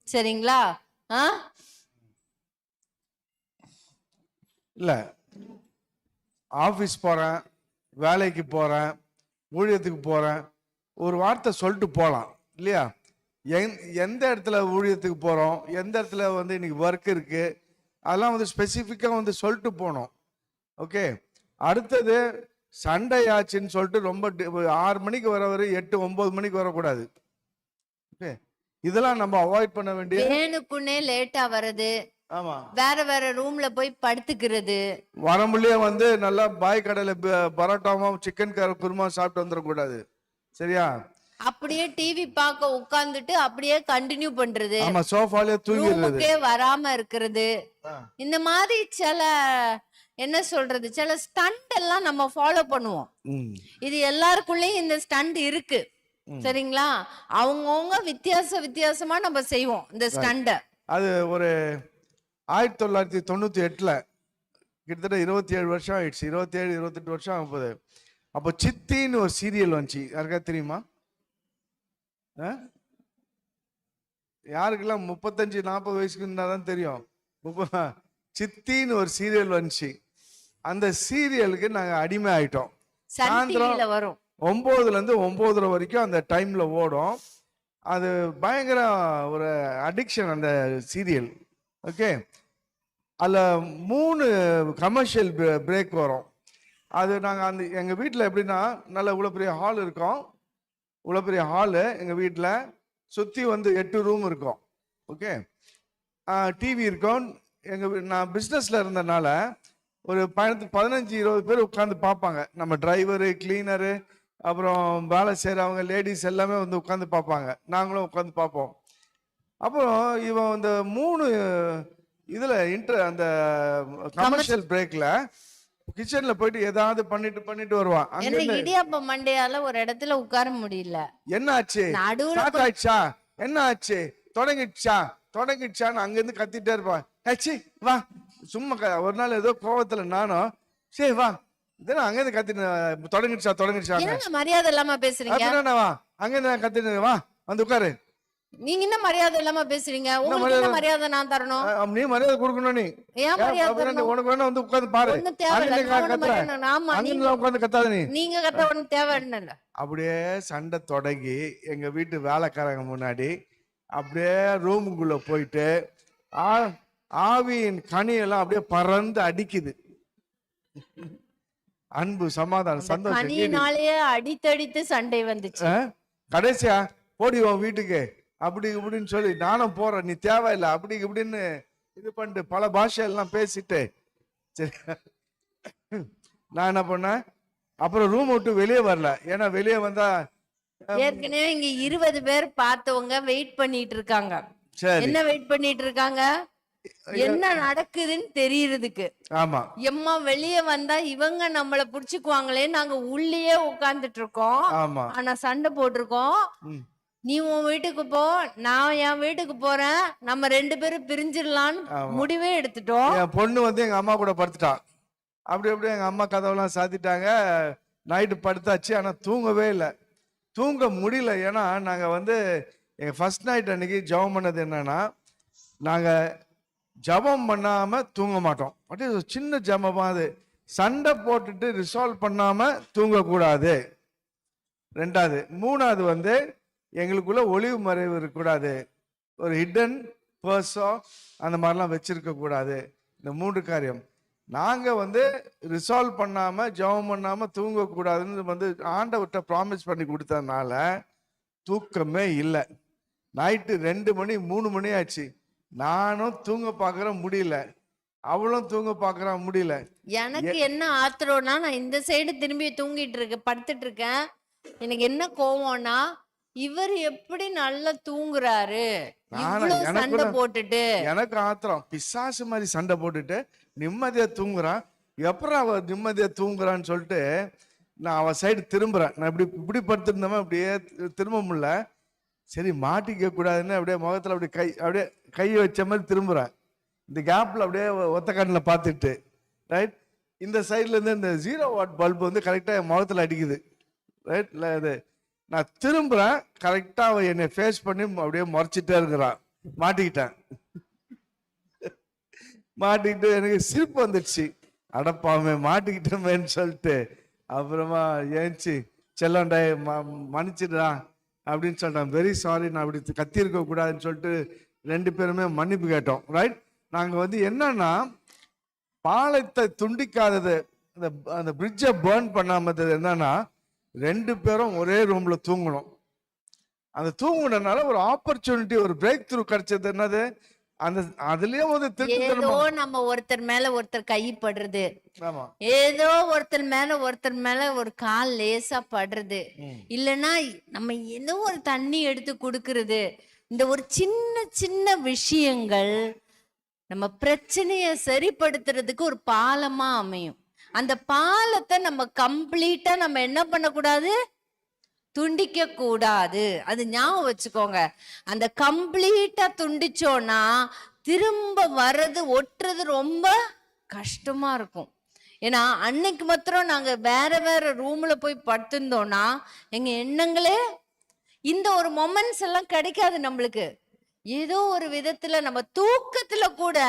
சரிங்களா? இல்ல, ஆபீஸ் போறேன், வேலைக்கு போறேன், ஊழியத்துக்கு போறேன், ஒரு வார்த்தை சொல்லிட்டு போகலாம் இல்லையா? எந்த இடத்துல ஊழியத்துக்கு போறோம், எந்த இடத்துல வந்து இன்னைக்கு ஒர்க் இருக்கு, அதெல்லாம் வந்து ஸ்பெசிஃபிக்கா வந்து சொல்லிட்டு போனோம். ஓகே, அடுத்தது சண்டை ஆச்சுன்னு சொல்லிட்டு ரொம்ப 6 மணிக்கு வரவர் 8 9 மணிக்கு வரக்கூடாது. ஓகே, இதெல்லாம் நம்ம அவாய்ட் பண்ண வேண்டிய. வேணுக்குன்னே லேட்டா வர்றது, ஆமா, வேற வேற ரூம்ல போய் படுத்துக்கிறது, வரமுள்ளே வந்து நல்லா பாய் கடையில பரோட்டாவும் சிக்கன் குருமா சாப்பிட்டு வந்துடக்கூடாது, சரியா? அப்படியே டிவி பார்க்க உட்கார்ந்துட்டு அப்படியே கண்டினியூ பண்றது, ஆமா, சோஃபாலே தூங்கிடுறது, வராம இருக்கிறது. இந்த மாதிரி சில என்ன சொல்றது, சில ஸ்டண்ட் எல்லாம் நம்ம ஃபாலோ பண்ணுவோம். இது எல்லாருக்குள்ளயும் இந்த ஸ்டண்ட் இருக்கு, சரிங்களா? அவங்கவுங்க வித்தியாசமா நம்ம செய்வோம் இந்த ஸ்டண்ட. அது ஒரு 1998 கிட்டத்தட்ட 27 வருஷம் ஆயிடுச்சு, 27 28 வருஷம் ஆகுது. அப்போ சித்தின்னு ஒரு சீரியல் வந்துச்சு, யாருக்கா தெரியுமா? யாருக்கெல்லாம் 35 40 வயசுக்கு இருந்தாதான் தெரியும். சித்தின்னு ஒரு சீரியல் வந்துச்சு. அந்த சீரியலுக்கு நாங்க அடிமை ஆயிட்டோம். சாயந்தரம் வரும் 9ல இருந்து 9:30 வரைக்கும் அந்த டைம்ல ஓடும். அது பயங்கர ஒரு அடிக்ஷன் அந்த சீரியல். ஓகே, அதில் 3 கமர்ஷியல் பிரேக் வரும். அது நாங்கள் அந்த எங்கள் வீட்டில் எப்படின்னா, நல்ல இவ்வளோ பெரிய ஹால் இருக்கும், இவ்வளோ பெரிய ஹாலு எங்கள் வீட்டில், சுற்றி வந்து 8 ரூம் இருக்கும். ஓகே, டிவி இருக்கும். நான் பிஸ்னஸில் இருந்தனால ஒரு 15-20 பேர் உட்காந்து பார்ப்பாங்க. நம்ம டிரைவரு, கிளீனரு, அப்புறம் வேலை செய்கிறவங்க, லேடிஸ் எல்லாமே வந்து உட்காந்து பார்ப்பாங்க. நாங்களும் உட்காந்து பார்ப்போம். அப்புறம் இவன் இந்த 3 இதுல அந்த கமர்ஷியல் பிரேக்ல கிச்சன்ல போயிட்டு ஏதாவது பண்ணிட்டு வருவான். இடியாப்ப மண்டையால ஒரு இடத்துல உட்கார முடியல. என்ன ஆச்சு, என்ன ஆச்சு, தொடங்கிடுச்சான்னு அங்க இருந்து கத்திட்டே இருப்பான். வா சும்மா ஒரு நாள் ஏதோ கோவத்துல நானும் சரி வா இதெல்லாம் அங்க இருந்து கத்திட்டு தொடங்கிடுச்சா மரியாதை இல்லாம பேசுறீங்க. வா அங்க இருந்து கத்திட்டு வா வந்து உட்காரு. நீங்க என்ன மரியாதை இல்லாம பேசுறீங்க? உங்களுக்கு என்ன மரியாதை நான் தரணும்? நீ மரியாதை கொடுக்கணும். நீ ஏன் மரியாதை? உனக்கு வேணா வந்து உட்கார்ந்து பாரு. உட்கார்ந்து கத்தாத, நீங்க கத்த ஒண்ணும் தேவை இல்ல. அப்படியே சண்டை தொடங்கி எங்க வீட்டு வேலைக்காரங்க முன்னாடி அப்படியே ரூமுக்குள்ள போயிட்டு ஆவியின் கனியெல்லாம் அப்படியே பறந்து அடிக்குது. அன்பு, சமாதானம், சந்தோஷம் கனியினாலேயே அடித்தடித்து சண்டை வந்துச்சு. கடைசியா போடி உன் வீட்டுக்கு அப்படி இப்படின்னு சொல்லி நானும் போறேன், நீ தேவையில்லை அப்படி இப்படின்னு இது பண்ணிட்டு பல பாஷையெல்லாம் பேசிட்டு சரி நான் என்ன பண்ணேன், அப்புறம் ரூம் விட்டு வெளியே வரல. ஏன்னா வெளியே வந்தா ஏற்கனவே இங்க 20 பேர் பார்த்தவங்க வெயிட் பண்ணிட்டு இருக்காங்க. என்ன வெயிட் பண்ணிட்டு இருக்காங்க? என்ன நடக்குதுன்னு தெரியறதுக்கு. ஆமா, எம்மா வெளியே வந்தா இவங்க நம்மள புடிச்சுக்குவாங்களே, நாங்க உள்ளேயே உட்கார்ந்துட்டு இருக்கோம். ஆனா சண்டை போட்டிருக்கோம். நீ உன் வீட்டுக்கு போ, நான் என் வீட்டுக்கு போறேன், நம்ம 2 பேரும் பிரிஞ்சிடலான்னு முடிவே எடுத்துட்டோம். என் பொண்ணு வந்து எங்க அம்மா கூட படுத்துட்டான். அப்படி எங்க அம்மா கதவெல்லாம் சாத்திட்டாங்க. நைட்டு படுத்தாச்சு, ஆனா தூங்கவே இல்லை, தூங்க முடியல. ஏன்னா நாங்க வந்து எங்க ஃபர்ஸ்ட் நைட் அன்னைக்கு ஜெபம் பண்ணது என்னன்னா, நாங்க ஜபம் பண்ணாம தூங்க மாட்டோம். அப்படியே சின்ன ஜபமா, அது சண்டை போட்டுட்டு ரிசால்வ் பண்ணாம தூங்கக்கூடாது. 2வது 3வது வந்து எங்களுக்குள்ள ஒளிவு மறைவு இருக்கக்கூடாது, ஒரு ஹிடன் பர்சன் அந்த மாதிரிலாம் வச்சிருக்க கூடாது. இந்த 3 காரியம் நாங்க வந்து ரிசால்வ் பண்ணாம ஜபம் பண்ணாம தூங்கக்கூடாதுன்னு வந்து ஆண்டவர்கிட்ட ப்ராமிஸ் பண்ணி கொடுத்ததுனால தூக்கமே இல்லை. நைட்டு 2 மணி 3 மணி ஆச்சு. நானும் தூங்க பாக்குற முடியல, அவளும் தூங்க பாக்குற முடியல. எனக்கு என்ன ஆத்திரம்னா, நான் இந்த சைடு திரும்பி தூங்கிட்டு படுத்துட்டு இருக்கேன். எனக்கு என்ன கோவம்னா, இவர் எப்படி நல்லா தூங்குறாரு, சண்டை போட்டுட்டு. எனக்கு ஆத்திரம், பிசாசு மாதிரி சண்டை போட்டுட்டு நிம்மதியா தூங்குறான். எப்பறம் அவ நிம்மதியா தூங்குறான்னு சொல்லிட்டு நான் அவ சைடு திரும்புறேன். நான் இப்படி படுத்திருந்தவன் அப்படியே திரும்ப முடியல. சரி மாட்டிக்க கூடாதுன்னு அப்படியே முகத்துல அப்படி கை அப்படியே கையை வச்ச மாதிரி திரும்புறேன். இந்த கேப்ல அப்படியே ஒத்த கண்ணில் பார்த்துட்டு, ரைட், இந்த சைட்ல இருந்து இந்த 0 வாட் பல்ப் வந்து கரெக்டா என் முகத்துல அடிக்குது. ரைட், இல்லை இது நான் திரும்புறேன், கரெக்டா அவன் என்னை ஃபேஸ் பண்ணி அப்படியே முறைச்சிட்டே இருக்கிறான். மாட்டிக்கிட்டேன். மாட்டிக்கிட்டு எனக்கு சிரிப்பு வந்துடுச்சு. அடப்பாமே மாட்டிக்கிட்டோமேன்னு சொல்லிட்டு அப்புறமா ஏஞ்சி செல்லண்டா மன்னிச்சிடுறா அப்படின்னு சொல்லிட்டேன். வெரி சாரி, நான் அப்படி கத்திருக்க கூடாதுன்னு சொல்லிட்டு 2 பேருமே மன்னிப்பு கேட்டோம். ரைட், நாங்க வந்து என்னன்னா பாலத்தை துண்டிக்காதது, அந்த பிரிட்ஜை பேர்ன் பண்ணாமது என்னன்னா 2 பேரும் ஒரே ரூம்ல தூங்கணும். அந்த தூங்குனதுனால ஒரு ஆப்பர்ச்சுனிட்டி, ஒரு பிரேக் த்ரூ கிடைச்சது. என்னது, அந்த அதுலயே வந்து ஏதோ நம்ம ஒருத்தர் மேல ஒருத்தர் கை படுறது, ஆமா, ஏதோ ஒருத்தர் மேல ஒரு கால் லேசா படுறது, இல்லைன்னா நம்ம ஏதோ ஒரு தண்ணி எடுத்து கொடுக்கறது, இந்த ஒரு சின்ன சின்ன விஷயங்கள் நம்ம பிரச்சனைய சரிப்படுத்துறதுக்கு ஒரு பாலமா அமையும். அந்த பாலத்தை நம்ம கம்ப்ளீட்டா நம்ம என்ன பண்ணக்கூடாது, துண்டிக்க கூடாது. அது ஞாபகம் வச்சுக்கோங்க. அந்த கம்ப்ளீட்டா துண்டிச்சோம்னா திரும்ப வர்றது ஒட்டுறது ரொம்ப கஷ்டமா இருக்கும். ஏன்னா அன்னைக்கு மாத்திரம் நாங்க வேற வேற ரூம்ல போய் படுத்திருந்தோம்னா எங்க எண்ணங்களே இந்த ஒரு மொமெண்ட்ஸ் எல்லாம் கிடைக்காது நம்மளுக்கு. ஏதோ ஒரு விதத்துல நம்ம தூக்கத்துல கூட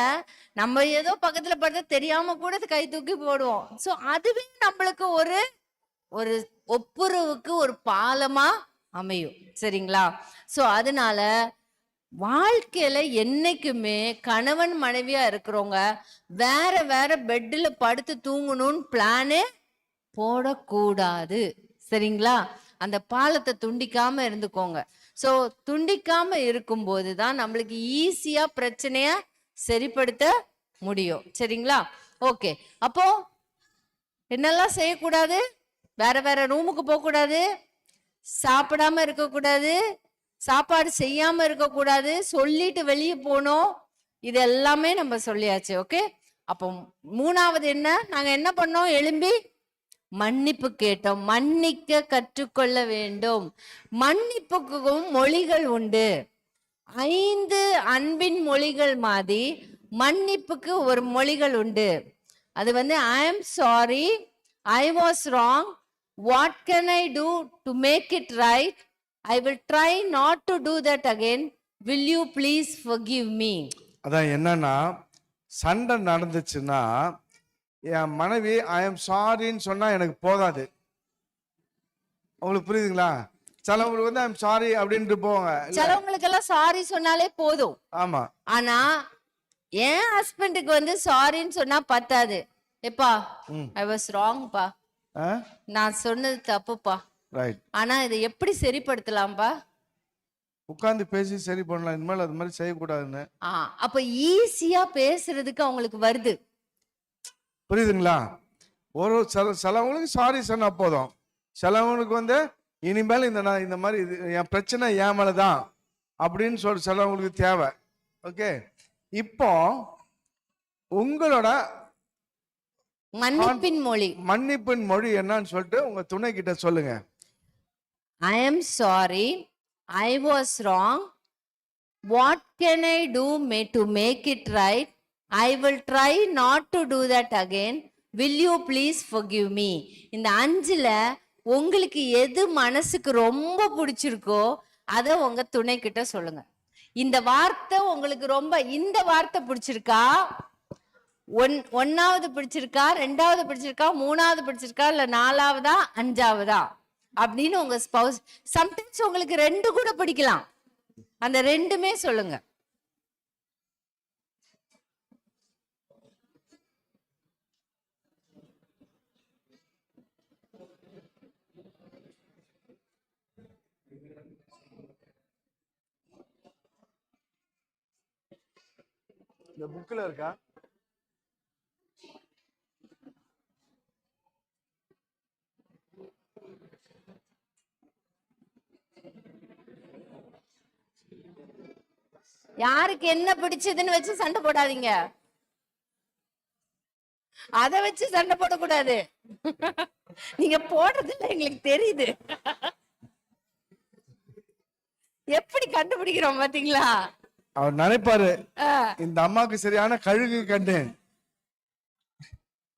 நம்ம ஏதோ பக்கத்துல படுத்த தெரியாம கூட கை தூக்கி போடுவோம். சோ அதுவே நம்மளுக்கு ஒரு ஒரு ஒப்புரவுக்கு ஒரு பாலமா அமையும். சரிங்களா? சோ அதனால வாழ்க்கையில என்னைக்குமே கணவன் மனைவியா இருக்கிறவங்க வேற வேற பெட்ல படுத்து தூங்கணும்னு பிளானே போடக்கூடாது. சரிங்களா? அந்த பாலத்தை துண்டிக்காம இருந்துக்கோங்க. சோ துண்டிக்காம இருக்கும்போது தான் நம்மளுக்கு ஈஸியா பிரச்சனைய சரிப்படுத்த முடியும். சரிங்களா? ஓகே, அப்போ என்னெல்லாம் செய்யக்கூடாது? வேற வேற ரூமுக்கு போக கூடாது, சாப்பிடாம இருக்க கூடாது, சாப்பாடு செய்யாம இருக்க கூடாது, சொல்லிட்டு வெளியே போனோம். இது எல்லாமே நம்ம சொல்லியாச்சு. ஓகே, அப்போ 3வது என்ன, நாங்க என்ன பண்ணோம்? எழும்பி மன்னிப்பு கேட்டோம். மன்னிக்க கற்றுக்கொள்ள வேண்டும். மன்னிப்புக்கும் மொழிகள் உண்டு. 5 அன்பின் மொழிகள் மாதிரி மன்னிப்புக்கு ஒரு மொழிகள் உண்டு. அது வந்து I am sorry, I was wrong, what can I do to make it right, I will try not to do that again, will you please forgive me. அதான் என்னன்னா, சண்டை நடந்துச்சுன்னா என் மனைவி ஐ எம் சாரின்னு சொன்னா எனக்கு போதாது. உங்களுக்கு புரியுதுங்களா? சிலவங்களுக்கு வந்து ஐ எம் சாரி அப்படின்ட்டு போவாங்க. சிலவங்களுக்கு எல்லாம் சாரி சொன்னாலே போதும். ஆமா, ஆனா என் ஹஸ்பண்டுக்கு வந்து சாரின்னு சொன்னா பத்தாது. எப்பா ஐ வாஸ் ராங்ப்பா, நான் சொன்னது தப்புப்பா. ரைட், ஆனா இதை எப்படி சரிப்படுத்தலாம்பா? உட்கார்ந்து பேசி சரி பண்ணலாம். இனிமேல் அது மாதிரி செய்யக்கூடாதுன்னு. அப்ப ஈஸியா பேசுறதுக்கு அவங்களுக்கு வருது. புரியுதுங்களா? ஒரு சிலவங்களுக்கு சாரி சொன்னா போதும். சிலவங்களுக்கு வந்து இனிமேல் இந்த மாதிரி என் பிரச்சனை என் மேலதான் அப்படின்னு சொல்லி சிலவங்களுக்கு தேவை. ஓகே, இப்போ உங்களோட மன்னிப்பின் மொழி என்னன்னு சொல்லிட்டு உங்க துணை கிட்ட சொல்லுங்க. I am sorry, I was wrong, what can I do to make it right, I will try not to do that again, will you please forgive me. இந்த 5ல உங்களுக்கு எது மனசுக்கு ரொம்ப பிடிச்சிருக்கோ அதை உங்க துணை கிட்ட சொல்லுங்க. இந்த வார்த்தை உங்களுக்கு ரொம்ப, இந்த வார்த்தை பிடிச்சிருக்கா, 1வது பிடிச்சிருக்கா, 2வது பிடிச்சிருக்கா, 3வது பிடிச்சிருக்கா, இல்ல 4வதா 5வதா அப்படின்னு உங்க ஸ்பௌஸ், சம்டைம்ஸ் உங்களுக்கு 2 கூட பிடிக்கலாம், அந்த 2மே சொல்லுங்க. இந்த புக்ல இருக்கா? யாருக்கு என்ன பிடிச்சதுன்னு வச்சு சண்டை போடாதீங்க. அதை வச்சு சண்டை போடக்கூடாது. நீங்க போடுறதுல எங்களுக்கு தெரியுது. எப்படி கண்டுபிடிக்கிறோம் பாத்தீங்களா? அவர் நினைப்பாரு ஆ, இந்த அம்மாக்கு சரியான கழுகு கண்டு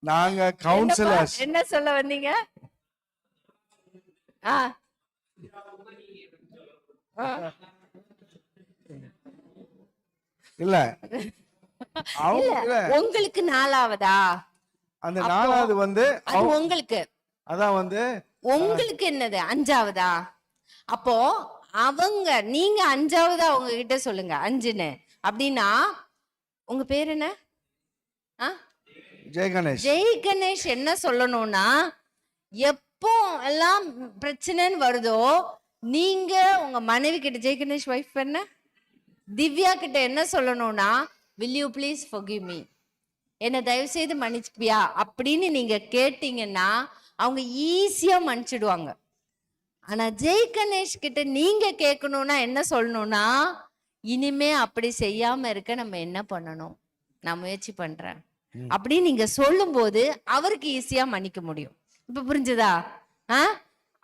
நாங்க என்னப்பா, கவுன்சிலர்ஸ். என்ன சொல்ல வந்தீங்க? ஆ ஆ. இல்ல அவங்க இல்ல, இல்ல, உங்களுக்கு நாலாவதா? அந்த அப்போ 4வது வந்து அது உங்களுக்கு அதான் வந்து உங்களுக்கு என்னது அஞ்சாவதா? அப்போ அவங்க நீங்க அஞ்சாவதா அவங்க கிட்ட சொல்லுங்க 5ன்னு. அப்படின்னா உங்க பேர் என்ன? ஆ, ஜெய் கணேஷ். ஜெய் கணேஷ் என்ன சொல்லணும்னா, எப்போ எல்லாம் பிரச்சனைன்னு வருதோ நீங்க உங்க மனைவி கிட்ட, ஜெய் கணேஷ் வைஃப் என்ன, திவ்யா கிட்ட என்ன சொல்லணும்னா, will you please forgive me, என்ன தயவு செய்து மன்னிச்சுப்பியா அப்படின்னு நீங்க கேட்டீங்கன்னா அவங்க ஈஸியா மன்னிச்சிடுவாங்க. ஆனா ஜெய் கணேஷ் கிட்ட நீங்க கேட்கணும்னா என்ன சொல்லணும்னா, இனிமே அப்படி செய்யாம இருக்க நம்ம என்ன பண்ணணும், நான் முயற்சி பண்றேன் அப்படின்னு நீங்க சொல்லும்போது அவருக்கு ஈஸியா மன்னிக்க முடியும். இப்ப புரிஞ்சுதா?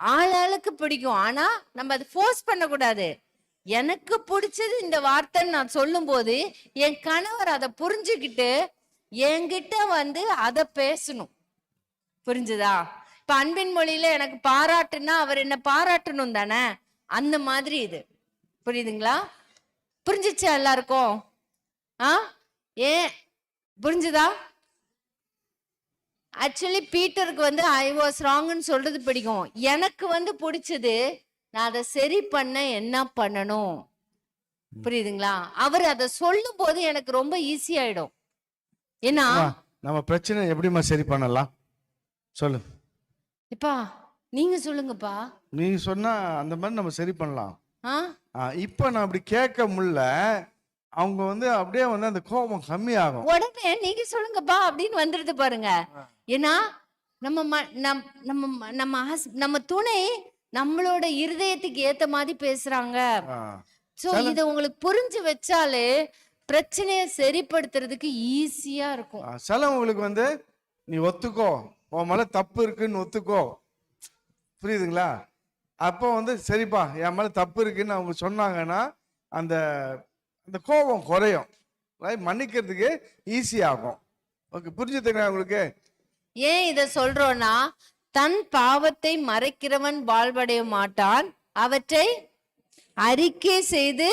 ஆளாளுக்கு பிடிக்கும், ஆனா நம்ம அதை ஃபோர்ஸ் பண்ணக்கூடாது. எனக்கு பிடிச்சது இந்த வார்த்தைன்னு நான் சொல்லும் போது என் கணவர் அதை புரிஞ்சுக்கிட்டு என்கிட்ட வந்து அதை பேசணும். புரிஞ்சுதா? இப்ப அன்பின் மொழியில எனக்கு பாராட்டுன்னா அவர் என்ன பாராட்டணும் தானே, அந்த மாதிரி இது. புரியுதுங்களா? புரிஞ்சிச்சா எல்லாருக்கும்? ஆ, ஏன் புரிஞ்சுதா? ஆக்சுவலி பீட்டருக்கு வந்து ஐ வாஸ் ராங்னு சொல்றது பிடிக்கும். எனக்கு வந்து பிடிச்சது நான் அதை சரி பண்ண என்ன பண்ணணும். புரியுதுங்களா? அவர் அதை சொல்லும் போது எனக்கு ரொம்ப ஈஸி ஆயிடும். ஏன்னா நம்ம பிரச்சனை எப்படிமா சரி பண்ணலாம் சொல்லு. இப்பா நீங்க சொல்லுங்கப்பா. நீ சொன்னா அந்த மாதிரி நம்ம சரி பண்ணலாம். ஆ, இப்ப நான் அப்படி கேட்க முடியல, அவங்க வந்து அப்படியே வந்து அந்த கோபம் கம்மியாகும். உடனே நீங்க சொல்லுங்கப்பா அப்படின்னு வந்துடுது பாருங்க. ஏன்னா நம்ம நம்ம துணை நம்மளோட இருதயத்துக்கு ஏத்த மாதிரி பேசுறாங்க. சோ இத உங்களுக்கு புரிஞ்சு வச்சாலே பிரச்சனையை சரிப்படுத்துறதுக்கு ஈஸியா இருக்கும். சிலவங்களுக்கு வந்து நீ ஒத்துக்கோ, உன் மேல தப்பு இருக்குன்னு ஒத்துக்கோ, புரியுதுங்களா? அப்போ வந்து சரிப்பா என் மேல தப்பு இருக்குன்னு அவங்க சொன்னாங்கன்னா அந்த அந்த கோபம் குறையும், மன்னிக்கிறதுக்கு ஈஸி ஆகும். ஓகே, புரிஞ்சுதுங்களா உங்களுக்கு? ஏன் இத சொல்றோம்னா, தன் பாவத்தை மறைக்கிறவன் வாழ்வடைய மாட்டான், அவற்றை அறிக்கை செய்து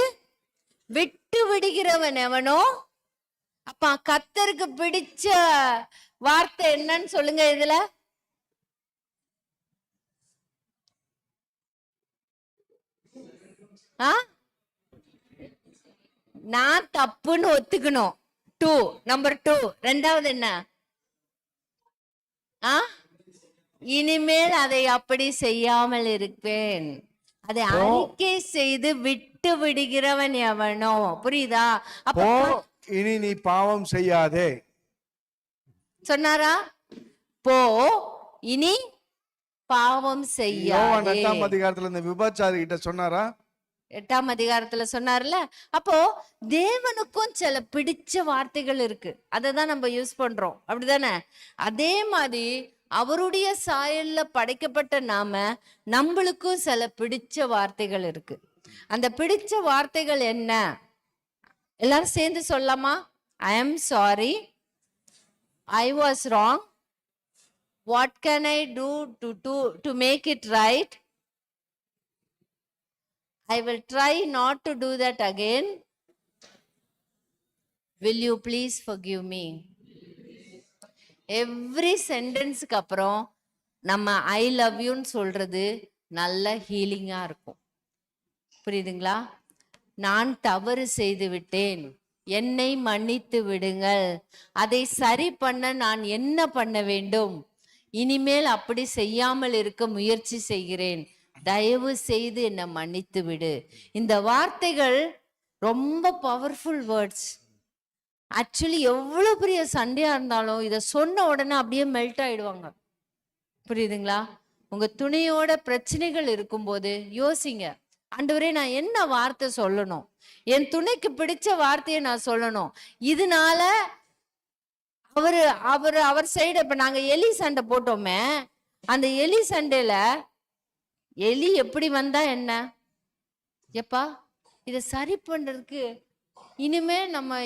விட்டு விடுகிறவன் எவனோ. அப்ப கர்த்தருக்கு பிடிச்ச வார்த்தை என்னன்னு சொல்லுங்க இதுல. நான் தப்புன்னு ஒத்துக்கணும். 2 நம்பர் 2. ரெண்டாவது என்ன? இனிமேல் அதை அப்படி செய்யாமல் இருப்பேன், அதை அறிக்கை செய்து விட்டு விடுகிறவன் எவனோ. புரியுதா? அப்போ இனி நீ பாவம் செய்யாதே சொன்னாரா? போ இனி பாவம் செய்யாதே. 8ஆம் அதிகாரத்துல இந்த விபச்சாரி கிட்ட சொன்னாரா? 8ஆம் அதிகாரத்துல சொன்னார்ல. அப்போ தேவனுக்கும் சில பிடிச்ச வார்த்தைகள் இருக்கு, அதை தான் நம்ம யூஸ் பண்றோம், அப்படிதானே? அதே மாதிரி அவருடைய சாயல்ல படைக்கப்பட்ட நாம நம்மளுக்கும் சில பிடிச்ச வார்த்தைகள் இருக்கு. அந்த பிடிச்ச வார்த்தைகள் என்ன? எல்லாரும் சேர்ந்து சொல்லலாமா? I am sorry, I was wrong, what can I do to make it right, I will try not to do that again, will you please forgive me. Every சென்டென்ஸ்க்கு அப்புறம் நம்ம ஐ லவ் யூன்னு சொல்றது நல்ல ஹீலிங்கா இருக்கும். புரியுதுங்களா? நான் தவறு செய்து விட்டேன், என்னை மன்னித்து விடுங்கள், அதை சரி பண்ண நான் என்ன பண்ண வேண்டும், இனிமேல் அப்படி செய்யாமல் இருக்க முயற்சி செய்கிறேன், தயவு செய்து என்னை மன்னித்து விடு. இந்த வார்த்தைகள் ரொம்ப பவர்ஃபுல் வேர்ட்ஸ். ஆக்சுவலி எவ்வளவு பெரிய சண்டையா இருந்தாலும் இதை சொன்ன உடனே அப்படியே மெல்ட் ஆயிடுவாங்க. புரியுதுங்களா? உங்க துணையோட பிரச்சனைகள் இருக்கும்போது யோசிங்க, ஆண்டவரே நான் என்ன வார்த்தை சொல்லணும், என் துணைக்கு பிடிச்ச வார்த்தையை நான் சொல்லணும், இதனால அவர் சைடு. இப்ப நாங்க எலி சண்டை போட்டோமே, அந்த எலி சண்டையில எலி எப்படி வந்தா என்ன, எப்பா இத சரி பண்றதுக்கு இனிமே நம்ம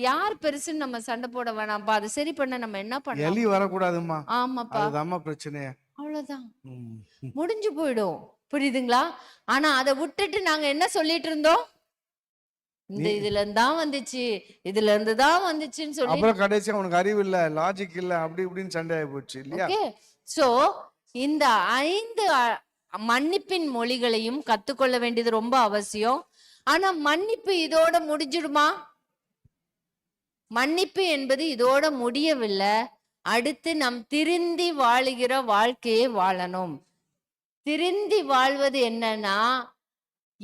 யார் பெருசுன்னு நம்ம சண்டை போட வேணாம்ப்பா. அது சரி பண்ண நம்ம என்ன பண்ணலாம்? எலி வரக்கூடாதும்மா, ஆமாப்பா, அதுதாம்மா பிரச்சனையே. அவ்வளவுதான், ம். முடிஞ்சு போயிடும். புரியுதுங்களா? ஆனா அதை விட்டுட்டு நாங்க என்ன சொல்லிட்டு இருந்தோம்? இந்த இதுல இருந்து தான் வந்துச்சு, இதுல இருந்து தான் வந்துச்சுன்னு சொல்லி. அப்புறம் கடைசியா உனக்கு அறிவு இல்ல, லாஜிக் இல்ல, அப்படி இப்படின்னு சண்டை ஆகி போச்சு இல்லையா? ஓகே. சோ இந்த 5 மன்னிப்பின் மொழிகளையும் கத்துக்கொள்ள வேண்டியது ரொம்ப அவசியம். ஆனா மன்னிப்பு இதோட முடிஞ்சிடுமா? மன்னிப்பு என்பது இதோட முடியவில்லை. அடுத்து நம் திருந்தி வாழுகிற வாழ்க்கையை வாழணும். திருந்தி வாழ்வது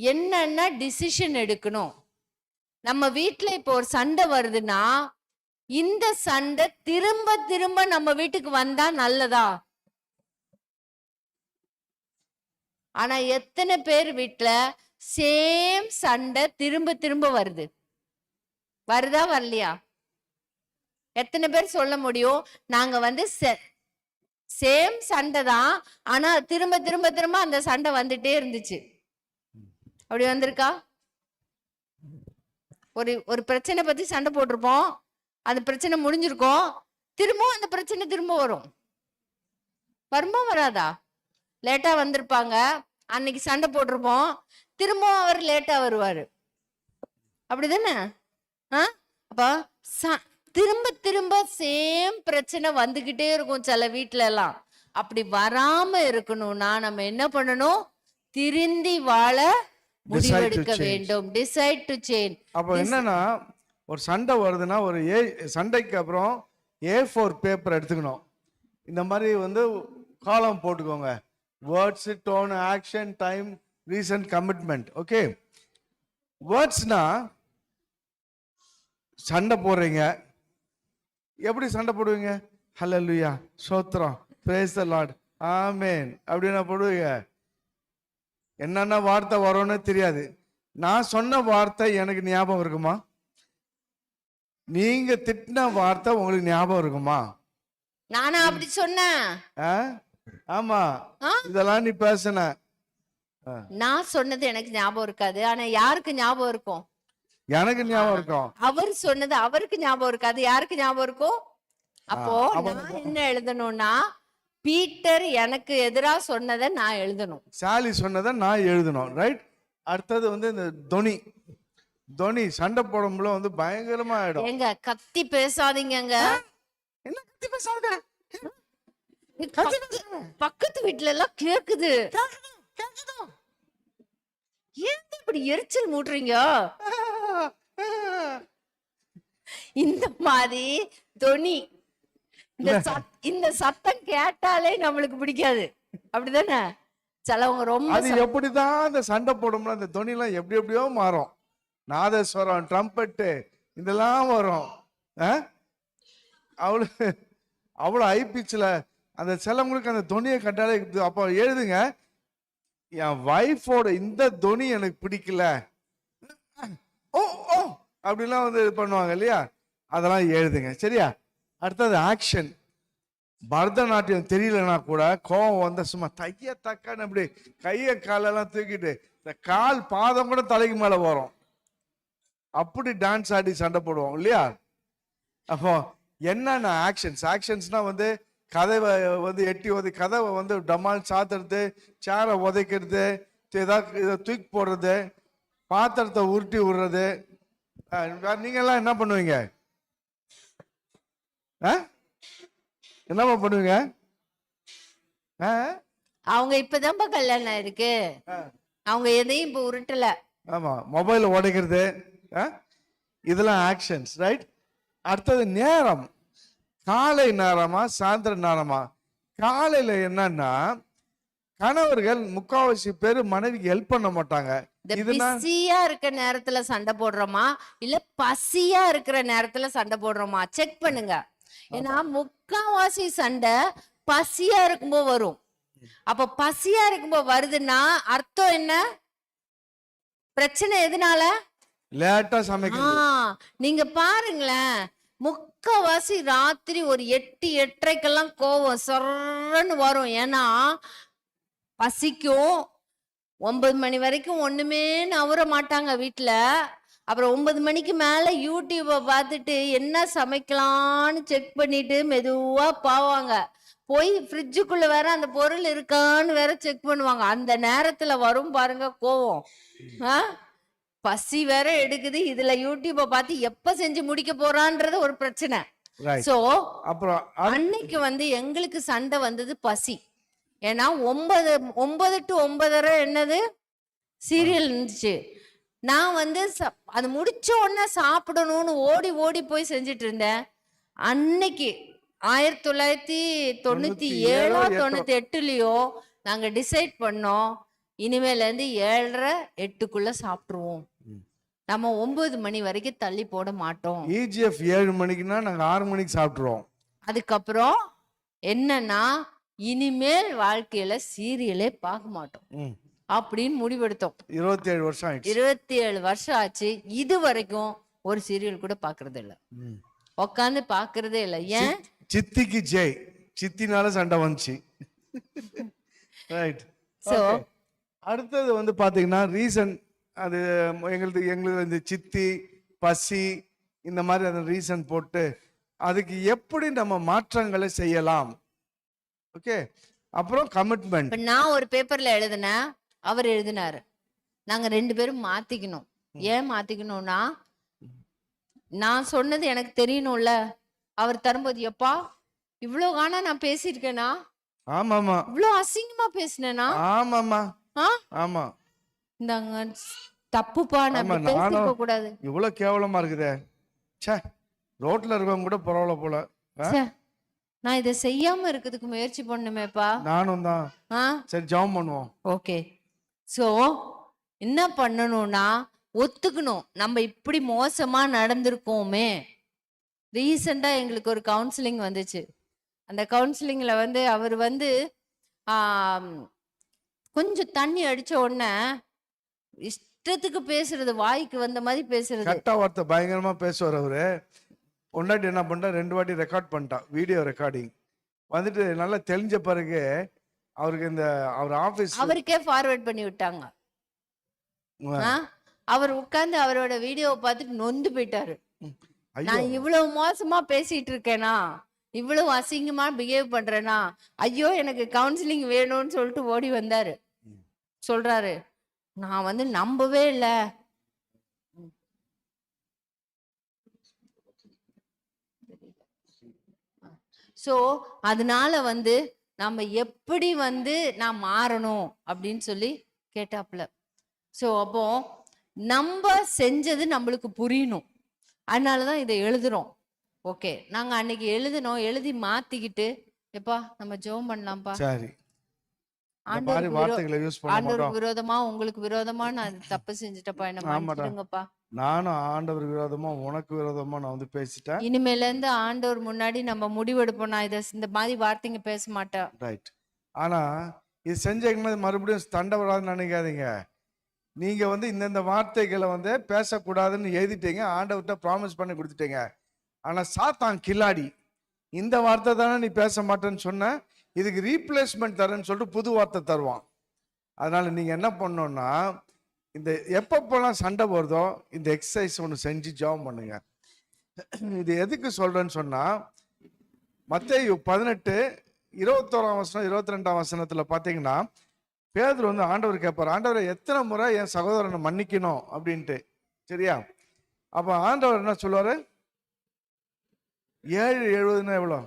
என்னன்னா டிசிஷன் எடுக்கணும். நம்ம வீட்டுல இப்போ ஒரு சண்டை வருதுன்னா, இந்த சண்டை திரும்ப திரும்ப நம்ம வீட்டுக்கு வந்தா நல்லதா? ஆனா எத்தனை பேர் வீட்டுல சேம் சண்டை திரும்ப திரும்ப வருது? வருதா வரலையா? எத்தனை பேர் சொல்ல முடியும் நாங்க சேம் சண்டை தான், ஆனா திரும்ப திரும்ப திரும்ப அந்த சண்டை வந்துட்டே இருந்துச்சு? அப்படி வந்திருக்கா? ஒரு பிரச்சனை பத்தி சண்டை போட்டிருப்போம், அந்த பிரச்சனை முடிஞ்சிருக்கும், திரும்பவும் அந்த பிரச்சனை திரும்ப வரும். வருமா வராதா? லேட்டா வந்திருப்பாங்க, அன்னைக்கு சண்டை போட்டிருப்போம், திரும்பவும் அவர் லேட்டா வருவாரு. அப்படிதானே? அப்ப திரும்ப திரும்ப சேம் பிரச்சனை வந்துகிட்டே இருக்கும் சில வீட்டுல எல்லாம். அப்படி வராம இருக்கணும்னா நம்ம என்ன பண்ணணும்? திருந்தி வாழ முடிவெடுக்க வேண்டும். Decide to change. அப்ப என்னன்னா, ஒரு சண்டை வருதுன்னா ஒரு சண்டைக்கு அப்புறம் A4 பேப்பர் எடுத்துக்கணும். இந்த மாதிரி காலம் போட்டுக்கோங்க. Words, tone, action, time, reason, commitment. Okay, வேர்ட்ஸ்னா சண்டை போடுறீங்க, எப்படி சண்டை போடுவீங்க? ஹல்லேலூயா, ஸ்தோத்திரம், பிரேஸ் தி லார்ட், ஆமென் அப்படின்னா போடுவீங்க. என்னென்ன வார்த்தை வரும்னு தெரியாது. நான் சொன்ன வார்த்தை எனக்கு ஞாபகம் இருக்குமா? நீங்க திட்டின வார்த்தை உங்களுக்கு ஞாபகம் இருக்குமா? நானா அப்படி சொன்னேன்? ஆமா, இதெல்லாம் நீ பேசுன. நான் சொன்னது எனக்கு ஞாபகம் இருக்காது, ஆனா யாருக்கு ஞாபகம் இருக்கும்? எனக்கு ஞாபகம் இருக்கும். அவர் சொன்னது அவருக்கு ஞாபகம் இருக்காது, யாருக்கு ஞாபகம் இருக்கும்? அப்போ நான் என்ன எழுதணும்னா, பீட்டர் எனக்கு எதிரா சொன்னதை நான் எழுதணும், சாலி சொன்னதை நான் எழுதணும். ரைட். அடுத்தது இந்த தொனி சண்டை போடும்போது பயங்கரமா ஆயிடும். எங்க கத்தி பேசாதீங்க. என்ன கத்தி பேசாத? பக்கத்து வீட்டுல எல்லாம் கேக்குது. ஏன் இப்படி எரிச்சல் மூட்டுறீங்க? இந்த மாதிரி தொனி, இந்த சத்தம் கேட்டாலே நம்மளுக்கு பிடிக்காது. அப்படிதானே? சிலவங்க ரொம்ப அது எப்படிதான் அந்த சண்டை போடும்ல, அந்த தொனி எல்லாம் எப்படி எப்படியோ மாறும். நாதஸ்வரம், ட்ரம்பெட்டு இதெல்லாம் வரும். அவ்வளவு ஹை பிச்சில் அந்த சிலவங்களுக்கு அந்த தொனியை கட்டாலே. அப்போ எழுதுங்க, என் வைஃபோட இந்த தொனி எனக்கு பிடிக்கல, ஓ ஓ அப்படிலாம் இது பண்ணுவாங்க இல்லையா? அதெல்லாம் எழுதுங்க. சரியா? அடுத்தது ஆக்ஷன். பரதநாட்டியம் தெரியலனா கூட கோவம் சும்மா தைய தக்கான்னு அப்படி கையை காலெல்லாம் தூக்கிட்டு இந்த கால் பாதம் கூட தலைக்கு மேல வரும், அப்படி டான்ஸ் ஆடி சண்டை போடுவோம் இல்லையா? அப்போ என்னென்ன ஆக்ஷன்ஸ்னா கதவை எட்டி கதவை டமால் சாத்துறது, சேரை உதைக்கிறது, ஏதாவது தூக்கி போடுறது, பாத்திரத்தை உருட்டி விடுறது. நீங்க எல்லாம் என்ன பண்ணுவீங்க? என்னமா பண்ணுவீங்க? அவங்க இப்பதான்ப்பா கல்யாணம் இருக்கு, அவங்க எதையும் இப்ப உருட்டல. ஆமா, மொபைல உடைக்கிறது, இதெல்லாம் ஆக்ஷன்ஸ். ரைட். அடுத்தது நேரம். காலை நேரமா சாயந்தர நேரமா? காலையில என்னன்னா, கணவர்கள் முக்காவாசி பேர் மனைவிக்கு ஹெல்ப் பண்ண மாட்டாங்க. பிஸியா இருக்க நேரத்துல சண்டை போடுறோமா இல்ல பசியா இருக்கிற நேரத்துல சண்டை போடுறோமா செக் பண்ணுங்க. ஏன்னா முக்காவாசி சண்டை பசியா இருக்கும்போது வரும். அப்ப பசியா இருக்கும்போது வருதுன்னா அர்த்தம் என்ன? பிரச்சனை எதனால? லேட்டா சமைக்கணும். நீங்க பாருங்களேன், முக்காவாசி ராத்திரி ஒரு 8, 8:30க்கெல்லாம் கோவம் சொரன்னு வரும். ஏன்னா பசிக்கும். 9 மணி வரைக்கும் ஒண்ணுமே நவர மாட்டாங்க வீட்டுல. அப்புறம் 9 மணிக்கு மேல யூடியூபை பார்த்துட்டு என்ன சமைக்கலாம்னு செக் பண்ணிட்டு மெதுவா போவாங்க. போய் ஃப்ரிட்ஜுக்குள்ள வேற அந்த பொருள் இருக்கான்னு வேற செக் பண்ணுவாங்க. அந்த நேரத்துல வரும் பாருங்க கோவம். ஆ? பசி வேற எடுக்குது. இதுல யூடியூபை பார்த்து எப்ப செஞ்சு முடிக்க போறான்றது ஒரு பிரச்சனை. ரைட். சோ அப்புறம் அன்னைக்கு வந்து எங்களுக்கு சண்டை வந்தது பசி. ஏன்னா 9 to 9:30 என்னது சீரியல் இருந்துச்சு. நான் வந்து அது முடிச்ச உடனே சாப்பிடணும்னு ஓடி ஓடி போய் செஞ்சுட்டு இருந்தேன். அன்னைக்கு 1997 98லயோ நாங்க டிசைட் பண்ணோம், இனிமேல இருந்து 7:30 8க்குள்ள சாப்பிட்டுருவோம். நம்ம 9 மணி வரைக்கும் தள்ளி போட மாட்டோம். EGF 7 மணிக்குன்னா நாங்க 6 மணிக்கு சாப்பிட்டுருவோம். அதுக்கப்புறம் என்னன்னா இனிமேல் வாழ்க்கையில சீரியலே பார்க்க மாட்டோம் அப்படின்னு முடிவெடுத்தோம். 27 வருஷம் ஆயிடுச்சு. 27 வருஷம் ஆச்சு. இது வரைக்கும் ஒரு சீரியல் கூட பாக்குறது இல்ல, உட்காந்து பாக்குறதே இல்ல. ஏன்? சித்திக்கு ஜெய், சித்தினால சண்டை வந்துச்சு. ரைட். சோ அடுத்தது வந்து பாத்தீங்கன்னா ரீசன், அது எங்களுக்கு இந்த சித்தி பசி இந்த மாதிரி அந்த ரீசன் போட்டு அதுக்கு எப்படி நம்ம மாற்றங்களை செய்யலாம். ஓகே. அப்புறம் கமிட்மெண்ட். இப்ப நான் ஒரு பேப்பர்ல எழுதினேன், அவர் எழுதினாரு. நாங்க 2 பேரும் மாத்திக்கணும். ஏன் மாத்திக்கணும்னா, நான் சொன்னது எனக்கு தெரியணும்ல. அவர் தரும்போது எப்பா இவ்வளவு காணா நான் பேசியிருக்கேனா, ஆமாமா இவ்வளவு அசிங்கமா பேசினேனா, ஆமாமா ஆ ஆமா இந்தாங்க தப்புப்பா, நான் ஆமா, பேசிருக்க கூடாது. இவ்வளவு கேவலமா இருக்குதே, ச்சே ரோட்ல இருக்கவங்க கூட பரவாயில்ல போல, ச்சே, நான் இதை செய்யாம இருக்கிறதுக்கு முயற்சி பண்ணுமேப்பா. நானும் தான். ஆ சரி ஜெபம் பண்ணுவோம். ஓகே. சோ என்ன பண்ணணும்னா ஒத்துக்கணும், நம்ம இப்படி மோசமா நடந்திருக்கோமே. ரீசெண்டா எங்களுக்கு ஒரு கவுன்சிலிங் வந்துச்சு. அந்த கவுன்சிலிங்ல வந்து அவர் வந்து கொஞ்சம் தண்ணி அடிச்ச உடனே இஷ்டத்துக்கு பேசுறது, வாய்க்கு வந்த மாதிரி பேசுறது. கட்ட வார்த்தை பயங்கரமா பேசுவார் அவரு. பொண்டாட்டி என்ன பண்ணிட்டா, 2 வாட்டி ரெக்கார்ட் பண்ணிட்டா, வீடியோ ரெக்கார்டிங் வந்துட்டு நல்லா தெளிஞ்ச பிறகு அவருக்கு இந்த அவர் ஆபீஸ் அவருக்கே ஃபார்வர்ட் பண்ணி விட்டாங்க. அவர் உட்கார்ந்து அவரோட வீடியோவை பார்த்துட்டு நொந்து போயிட்டாரு. நான் இவ்வளவு மோசமா பேசிட்டு இருக்கேனா, இவ்வளவு அசிங்கமா பிஹேவ் பண்றேனா, ஐயோ எனக்கு கவுன்சிலிங் வேணும்னு சொல்லிட்டு ஓடி வந்தாரு. சொல்றாரு, நான் வந்து நம்பவே இல்லை. சோ அதனால வந்து நம்ம எப்படி வந்து நான் மாறணும் அப்படின்னு சொல்லி கேட்டாப்புல. சோ அப்போ நம்ம செஞ்சது நம்மளுக்கு புரியணும், அதனாலதான் இதை எழுதுறோம். ஓகே, நாங்க அன்னைக்கு எழுதினோம், எழுதி மாத்திக்கிட்டு எப்பா நம்ம ஜெபம் பண்ணலாம்ப்பா. சரி, ஆண்டவருக்கு விரோதமா உங்களுக்கு விரோதமா நான் தப்பு செஞ்சுட்டப்பா, என்ன மன்னிச்சிடுங்கப்பா. நானும் ஆண்டவர் விரோதமா உனக்கு விரோதமா நான் வந்து பேசிட்டேன். இனிமேல இருந்து ஆண்டவர் முன்னாடி நம்ம முடிவெடுப்போம், நான் இந்த மாதிரி வார்த்தைங்க பேச மாட்டேன். ரைட். ஆனா இது செஞ்சீங்கன்னா மறுபடியும் சண்டை வராதுன்னு நினைக்காதீங்க. நீங்க வந்து இந்த வார்த்தைகளை வந்து பேசக்கூடாதுன்னு எழுதிட்டீங்க, ஆண்டவர்கிட்ட ப்ராமிஸ் பண்ணி கொடுத்துட்டீங்க. ஆனா சாத்தான் கில்லாடி, இந்த வார்த்தை தானே நீ பேச மாட்டேன்னு சொன்ன, இதுக்கு ரீப்ளேஸ்மெண்ட் தரேன்னு சொல்லிட்டு புது வார்த்தை தருவான். அதனால நீங்க என்ன பண்ணணும்னா, இந்த எப்பப்பெல்லாம் சண்டை வருதோ இந்த எக்ஸசைஸ் ஒன்று செஞ்சு ஜெபம் பண்ணுங்க. இது எதுக்கு சொல்றேன்னு சொன்னா, மத்தேயு 18 21 வசனம் 22 வசனத்துல பாத்தீங்கன்னா, பேதுரு வந்து ஆண்டவர் கேட்பார், ஆண்டவரை எத்தனை முறை என் சகோதரனை மன்னிக்கணும் அப்படின்ட்டு. சரியா? அப்ப ஆண்டவர் என்ன சொல்லுவாரு, 770 எவ்வளோ?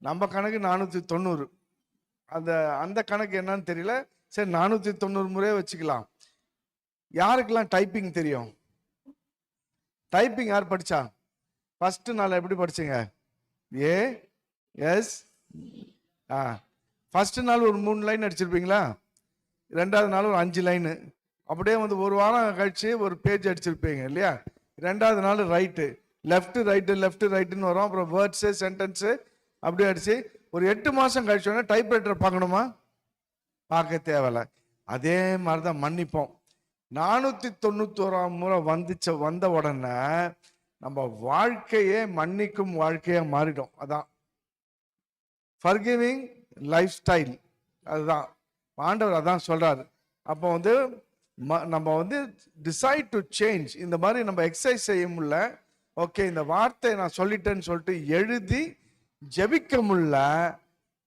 நம்ம கணக்கு 490. அந்த கணக்கு என்னன்னு தெரியல. சரி 490 முறையே வச்சுக்கலாம். யாருக்கெல்லாம் டைப்பிங் தெரியும்? டைப்பிங் யார் படிச்சா? ஃபர்ஸ்ட் நாள் எப்படி படிச்சீங்க? AS. ஃபர்ஸ்ட் நாள் ஒரு 3 லைன் அடிச்சிருப்பீங்களா? 2வது நாள் ஒரு 5 லைனு. அப்படியே வந்து ஒரு வாரம் கழிச்சு ஒரு பேஜ் அடிச்சிருப்பீங்க இல்லையா? 2வது நாள் ரைட்டு, லெஃப்ட் ரைட்டுன்னு வரும். அப்புறம் வேர்ட்ஸு சென்டென்ஸு அப்படியே அடிச்சு ஒரு 8 மாசம் கழிச்சோன்னா டைப்ரைட்டரை பார்க்கணுமா? பார்க்க தேவையில்ல. அதே மாதிரிதான் மன்னிப்போம். 491 முறை வந்த உடனே நம்ம வாழ்க்கையே மன்னிக்கும் வாழ்க்கையா மாறிடும். அதான் ஃபர்கிவிங் லைஃப் ஸ்டைல். அதுதான் ஆண்டவர் அதான் சொல்றாரு. அப்போ வந்து நம்ம வந்து டிசைட் டு சேஞ்ச். இந்த மாதிரி நம்ம எக்ஸசைஸ் செய்ய முடியல, ஓகே இந்த வார்த்தையை நான் சொல்லிட்டேன்னு சொல்லிட்டு எழுதி ஜெபிக்க முடியல,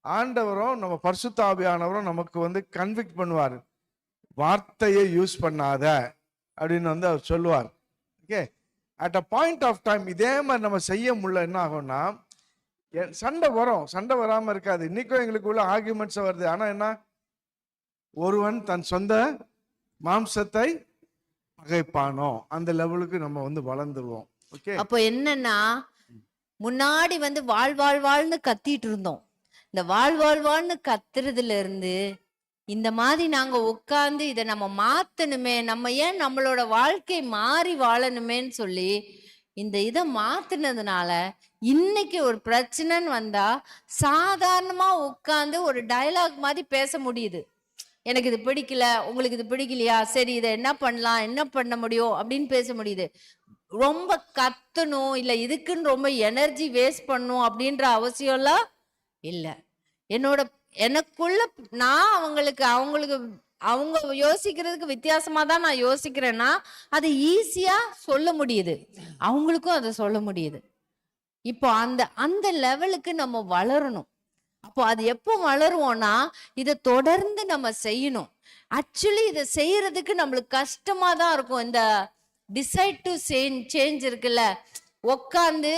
ஆண்டவரும் நம்ம பரிசுத்த ஆவியானவரும் நமக்கு வந்து கன்விக்ட் பண்ணுவார், வார்த்தையை யூஸ் பண்ணாத அப்படின்னு வந்து அவர் சொல்லுவார். Okay, at a point of time இதே மாதிரி நம்ம செய்ய முடியல, என்ன ஆகும்னா சண்டை வரும். சண்டை வராம இருக்காது. இன்னைக்கும் எங்களுக்குள்ள ஆர்கியூமெண்ட்ஸ் வருது. ஆனா என்ன, ஒருவன் தன் சொந்த மாம்சத்தை பகைப்பானோ அந்த லெவலுக்கு நம்ம வந்து வளர்ந்துருவோம். ஓகே, அப்போ என்னன்னா, முன்னாடி வந்து வாழ்ன்னு கத்திட்டு இருந்தோம். இந்த வாழ்ன்னு கத்துறதுல இருந்து இந்த மாதிரி நாங்க உட்கார்ந்து இதை நம்ம மாத்தணுமே, நம்ம ஏன் நம்மளோட வாழ்க்கை மாறி வாழணுமேன்னு சொல்லி இந்த இதை மாத்தினதுனால இன்னைக்கு ஒரு பிரச்சனைன்னு வந்தா சாதாரணமா உட்கார்ந்து ஒரு டயலாக் மாதிரி பேச முடியுது. எனக்கு இது பிடிக்கல, உங்களுக்கு இது பிடிக்கலையா, சரி இதை என்ன பண்ணலாம், என்ன பண்ண முடியும் அப்படின்னு பேச முடியுது. ரொம்ப கத்தணும் இல்ல இதுக்குன்னு ரொம்ப எனர்ஜி வேஸ்ட் பண்ணும் அப்படின்ற அவசியம்லாம் இல்லை. எனக்குள்ள நான் அவங்களுக்கு அவங்க யோசிக்கிறதுக்கு வித்தியாசமா தான் நான் யோசிக்கிறேன்னா அது ஈஸியா சொல்ல முடியுது, அவங்களுக்கும் அதை சொல்ல முடியுது. இப்போ அந்த லெவலுக்கு நம்ம வளரணும். அப்போ அது எப்போ வளருவோம்னா இதை தொடர்ந்து நம்ம செய்யணும். ஆக்சுவலி இதை செய்யறதுக்கு நம்மளுக்கு கஷ்டமா தான் இருக்கும். இந்த டிசைட் டு சேஞ்ச் இருக்குல்ல, உட்காந்து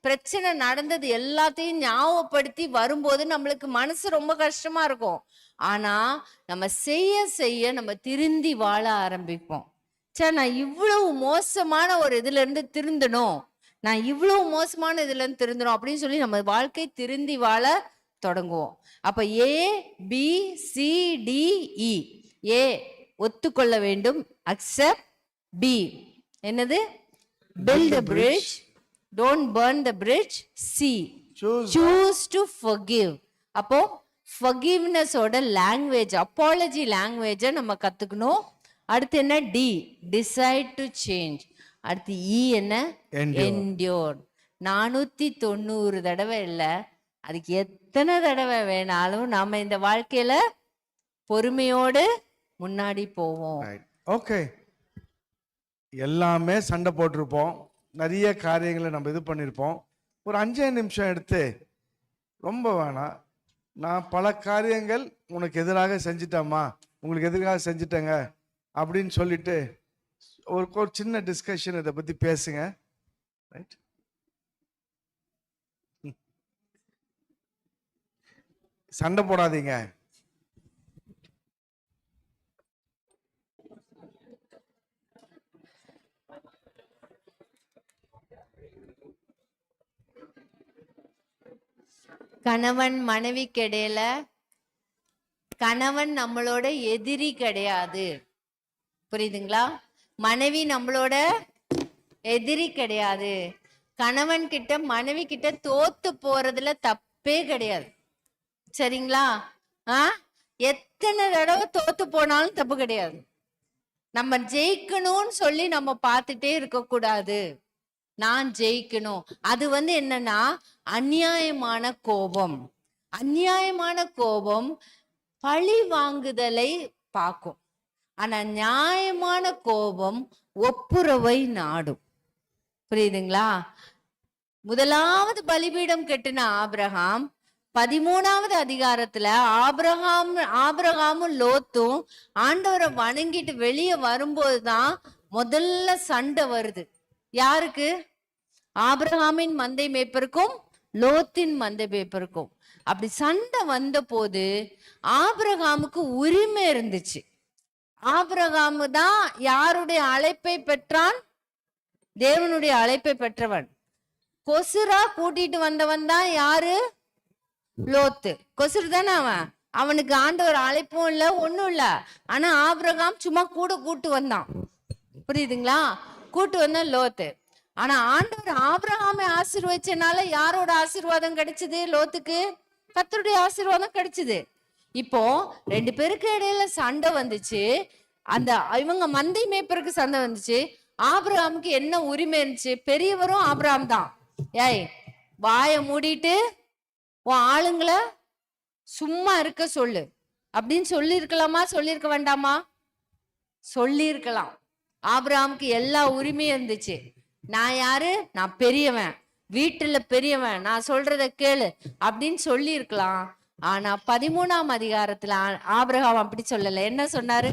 பிரச்சனை நடந்தது எல்லாத்தையும் ஞாபகப்படுத்தி வரும்போது நம்மளுக்கு மனசு ரொம்ப கஷ்டமா இருக்கும். ஆனா நம்ம செய்ய நம்ம திருந்தி வாழ ஆரம்பிப்போம். சரி, நான் இவ்வளவு மோசமான ஒரு இதுல இருந்து திருந்தணும், நான் இவ்வளவு மோசமான இதுல இருந்து திருந்தணும் அப்படின்னு சொல்லி நம்ம வாழ்க்கை திருந்தி வாழ தொடங்குவோம். அப்ப ABCDE. ஏ ஒத்துக்கொள்ள வேண்டும், அக்செப்ட். பி என்னது, build a bridge, don't burn the bridge. C choose to forgive. அப்போ forgiveness ஓட லாங்குவேஜ், அப்பாலஜி லாங்குவேஜை நம்ம கத்துக்கணும். அடுத்து என்ன, டி decide to change. அடுத்து இ என்ன, endure. 490 தடவை இல்லை, அதுக்கு எத்தனை தடவை வேணாலும் நாம இந்த வாழ்க்கையில பொறுமையோடு முன்னாடி போவோம். ஓகே, எல்லாமே சண்டை போட்டிருப்போம், நிறைய காரியங்களை நம்ம இது பண்ணியிருப்போம். ஒரு 5 நிமிஷம் எடுத்து, ரொம்ப வேணாம், நான் பல காரியங்கள் உனக்கு எதிராக செஞ்சிட்டேம்மா, உங்களுக்கு எதிராக செஞ்சிட்டேங்க அப்படின்னு சொல்லிட்டு ஒரு சின்ன டிஸ்கஷன் இதை பத்தி பேசுங்க. ரைட், சண்டை போடாதீங்க. கணவன் மனைவிக்கு இடையில கணவன் நம்மளோட எதிரி கிடையாது, புரியுதுங்களா? மனைவி நம்மளோட எதிரி கிடையாது. கணவன் கிட்ட மனைவி கிட்ட தோத்து போறதுல தப்பே கிடையாது, சரிங்களா? எத்தனை தடவை தோத்து போனாலும் தப்பு கிடையாது. நம்ம ஜெயிக்கணும்னு சொல்லி நம்ம பார்த்துட்டே இருக்க கூடாது. நான் ஜெயிக்கணும், அது வந்து என்னன்னா அநியாயமான கோபம். அநியாயமான கோபம் பழி வாங்குதலை பார்க்கும். ஆனா நியாயமான கோபம் ஒப்புரவை நாடும், புரியுதுங்களா? முதலாவது பலிபீடம் கட்டின ஆபிரகாம் 13வது அதிகாரத்துல ஆபிரகாமும் லோத்தும் ஆண்டவரை வணங்கிட்டு வெளியே வரும்போதுதான் முதல்ல சண்டை வருது. யாருக்கு? ஆபிரகாமின் மந்தை மேய்ப்பருக்கும் லோத்தின் மந்தை மேய்ப்பருக்கும். அப்படி சண்டை வந்த போது ஆபிரகாமுக்கு உரிமை இருந்துச்சு. ஆபிரகாமு தான் யாருடைய அழைப்பை பெற்றான்? தேவனுடைய அழைப்பை பெற்றவன். கொசுரா கூட்டிட்டு வந்தவன் தான் யாரு? லோத்து. கொசுறு தானே அவன். அவனுக்கு ஆண்டவர் அழைப்பும் இல்ல, ஒண்ணும் இல்ல. ஆனா ஆபிரகாம் சும்மா கூட்டு வந்தான், புரியுதுங்களா? கூட்டு வந்த லோத்து. ஆனா ஆண்டவர் ஆபிரகாமை ஆசீர்வதிச்சனால யாரோட ஆசீர்வாதம் கிடைச்சது? லோத்துக்கு கர்த்தருடைய ஆசீர்வாதம் கிடைச்சது. இப்போ 2 பேருக்கு இடையில சண்டை வந்துச்சு. இவங்க மந்தை மேய்ப்பருக்கு சண்டை வந்துச்சு. ஆபிரகாமுக்கு என்ன உரிமை இருந்துச்சு? பெரியவரும் ஆபிரகாம் தான். ஏய், வாயை மூடிட்டு உன் ஆளுங்களை சும்மா இருக்க சொல்லு அப்படின்னு சொல்லி இருக்கலாமா, சொல்லியிருக்க வேண்டாமா? சொல்லியிருக்கலாம். ஆபிரகாமுக்கு எல்லா உரிமையும் இருந்துச்சு. நான் யாரு? நான் பெரியவன், வீட்டுல பெரியவன், நான் சொல்றத கேளு அப்படின்னு சொல்லி இருக்கலாம். ஆனா 13ஆம் அதிகாரத்துல ஆபிரகாம் அப்படி சொல்லல. என்ன சொன்னாரு?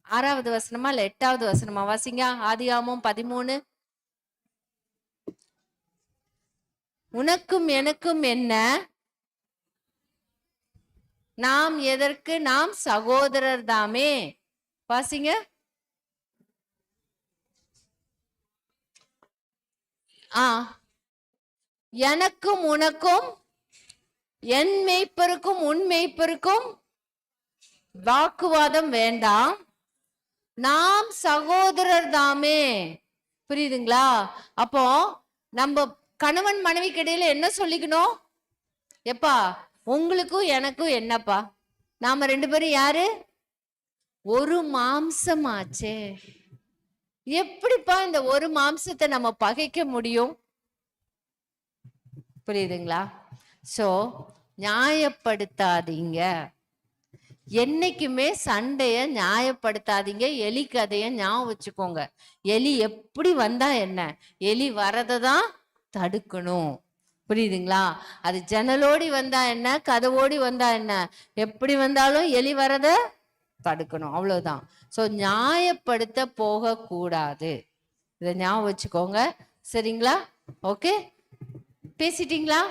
6வது வசனமா இல்ல 8வது வசனமா வாசிங்க. ஆதியாகமம் 13. உனக்கும் எனக்கும் என்ன? நாம் எதற்கு? நாம் சகோதரர் தாமே. வாசிங்க. எனக்கும் உனக்கும், என் மேய்ப்பருக்கும் உன் மேய்ப்பருக்கும் வாக்குவாதம் வேண்டாம், நாம் சகோதரர் தாமே. புரியுதுங்களா? அப்போ நம்ம கணவன் மனைவிக்கு இடையில என்ன சொல்லிக்கணும்? எப்பா உங்களுக்கும் எனக்கும் என்னப்பா, நாம 2 பேரும் யாரு? ஒரு மாம்சமாச்சே. எப்படிப்பா இந்த ஒரு மாம்சத்தை நம்ம பகைக்க முடியும்? புரியுதுங்களா? சோ நியாயப்படுத்தாதீங்க. என்னைக்குமே சண்டைய நியாயப்படுத்தாதீங்க. எலி கதைய ஞாபகம் வச்சுக்கோங்க. எலி எப்படி வந்தா என்ன? எலி வரதான் தடுக்கணும். புரியுதுங்களா? அது ஜன்னலோடி வந்தா என்ன, கதவோடி வந்தா என்ன, எப்படி வந்தாலும் எலி வரத தடுக்கணும். அவ்வளவுதான். சோ நியாயப்படுத்த போக கூடாது. இதை ஞாபகம் வச்சுக்கோங்க. சரிங்களா? ஓகே, பேசிட்டீங்களா?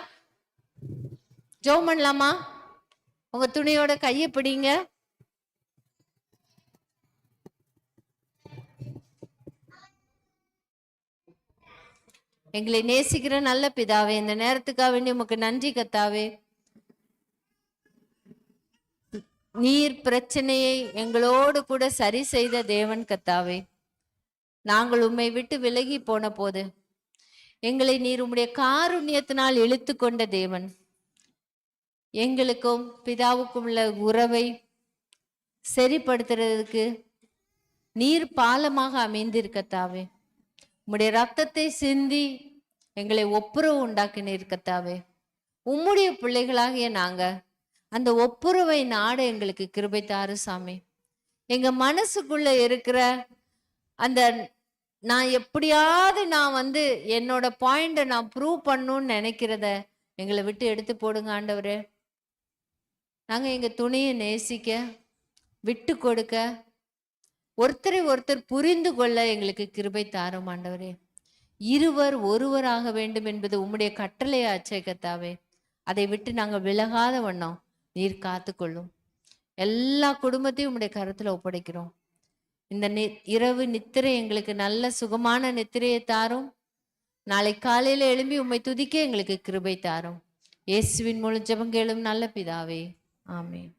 ஜெபம் பண்ணலாமா? உங்க துணியோட கையை பிடிங்க. எங்களை நேசிக்கிற நல்ல பிதாவே, இந்த நேரத்துக்காக வேண்டி உமக்கு நன்றி கத்தாவே. நீர் பிரச்சனையை எங்களோடு கூட சரி செய்த தேவன் கத்தாவே. நாங்கள் உம்மை விட்டு விலகி போன போது எங்களை நீர் உம்முடைய காருண்யத்தினால் இழுத்து கொண்ட தேவன். எங்களுக்கும் பிதாவுக்கும் உள்ள உறவை சரிப்படுத்துறதுக்கு நீர் பாலமாக அமைந்திருக்கத்தாவே. உம்முடைய ரத்தத்தை சிந்தி எங்களை ஒப்புரவு உண்டாக்கினீர் கத்தாவே. உம்முடைய பிள்ளைகளாகிய நாங்க அந்த ஒப்புரவை நாட எங்களுக்கு கிருபை தாரு சாமி. எங்க மனசுக்குள்ள இருக்கிற அந்த நான் எப்படியாவது நான் என்னோட பாயிண்ட நான் ப்ரூவ் பண்ணணும்னு நினைக்கிறத எங்களை விட்டு எடுத்து போடுங்க ஆண்டவரே. நாங்க எங்க துணையை நேசிக்க, விட்டு கொடுக்க, ஒருத்தரை ஒருத்தர் புரிந்து கொள்ள எங்களுக்கு கிருபை தாரும் ஆண்டவரே. இருவர் ஒருவராக வேண்டும் என்பது உம்முடைய கட்டளையாச்சே கத்தாவே. அதை விட்டு நாங்கள் விலகாத வண்ணம் நீர் காத்துக்கொள்ளும். எல்லா குடும்பத்தையும் உம்முடைய கருத்துல ஒப்படைக்கிறோம். இந்த இரவு நித்திரை எங்களுக்கு நல்ல சுகமான நித்திரையை தாரும். நாளை காலையில எழும்பி உம்மை துதிக்க எங்களுக்கு கிருபை தாரும். இயேசுவின் மூலம் ஜெபம் கேளும் நல்ல பிதாவே. ஆமென்.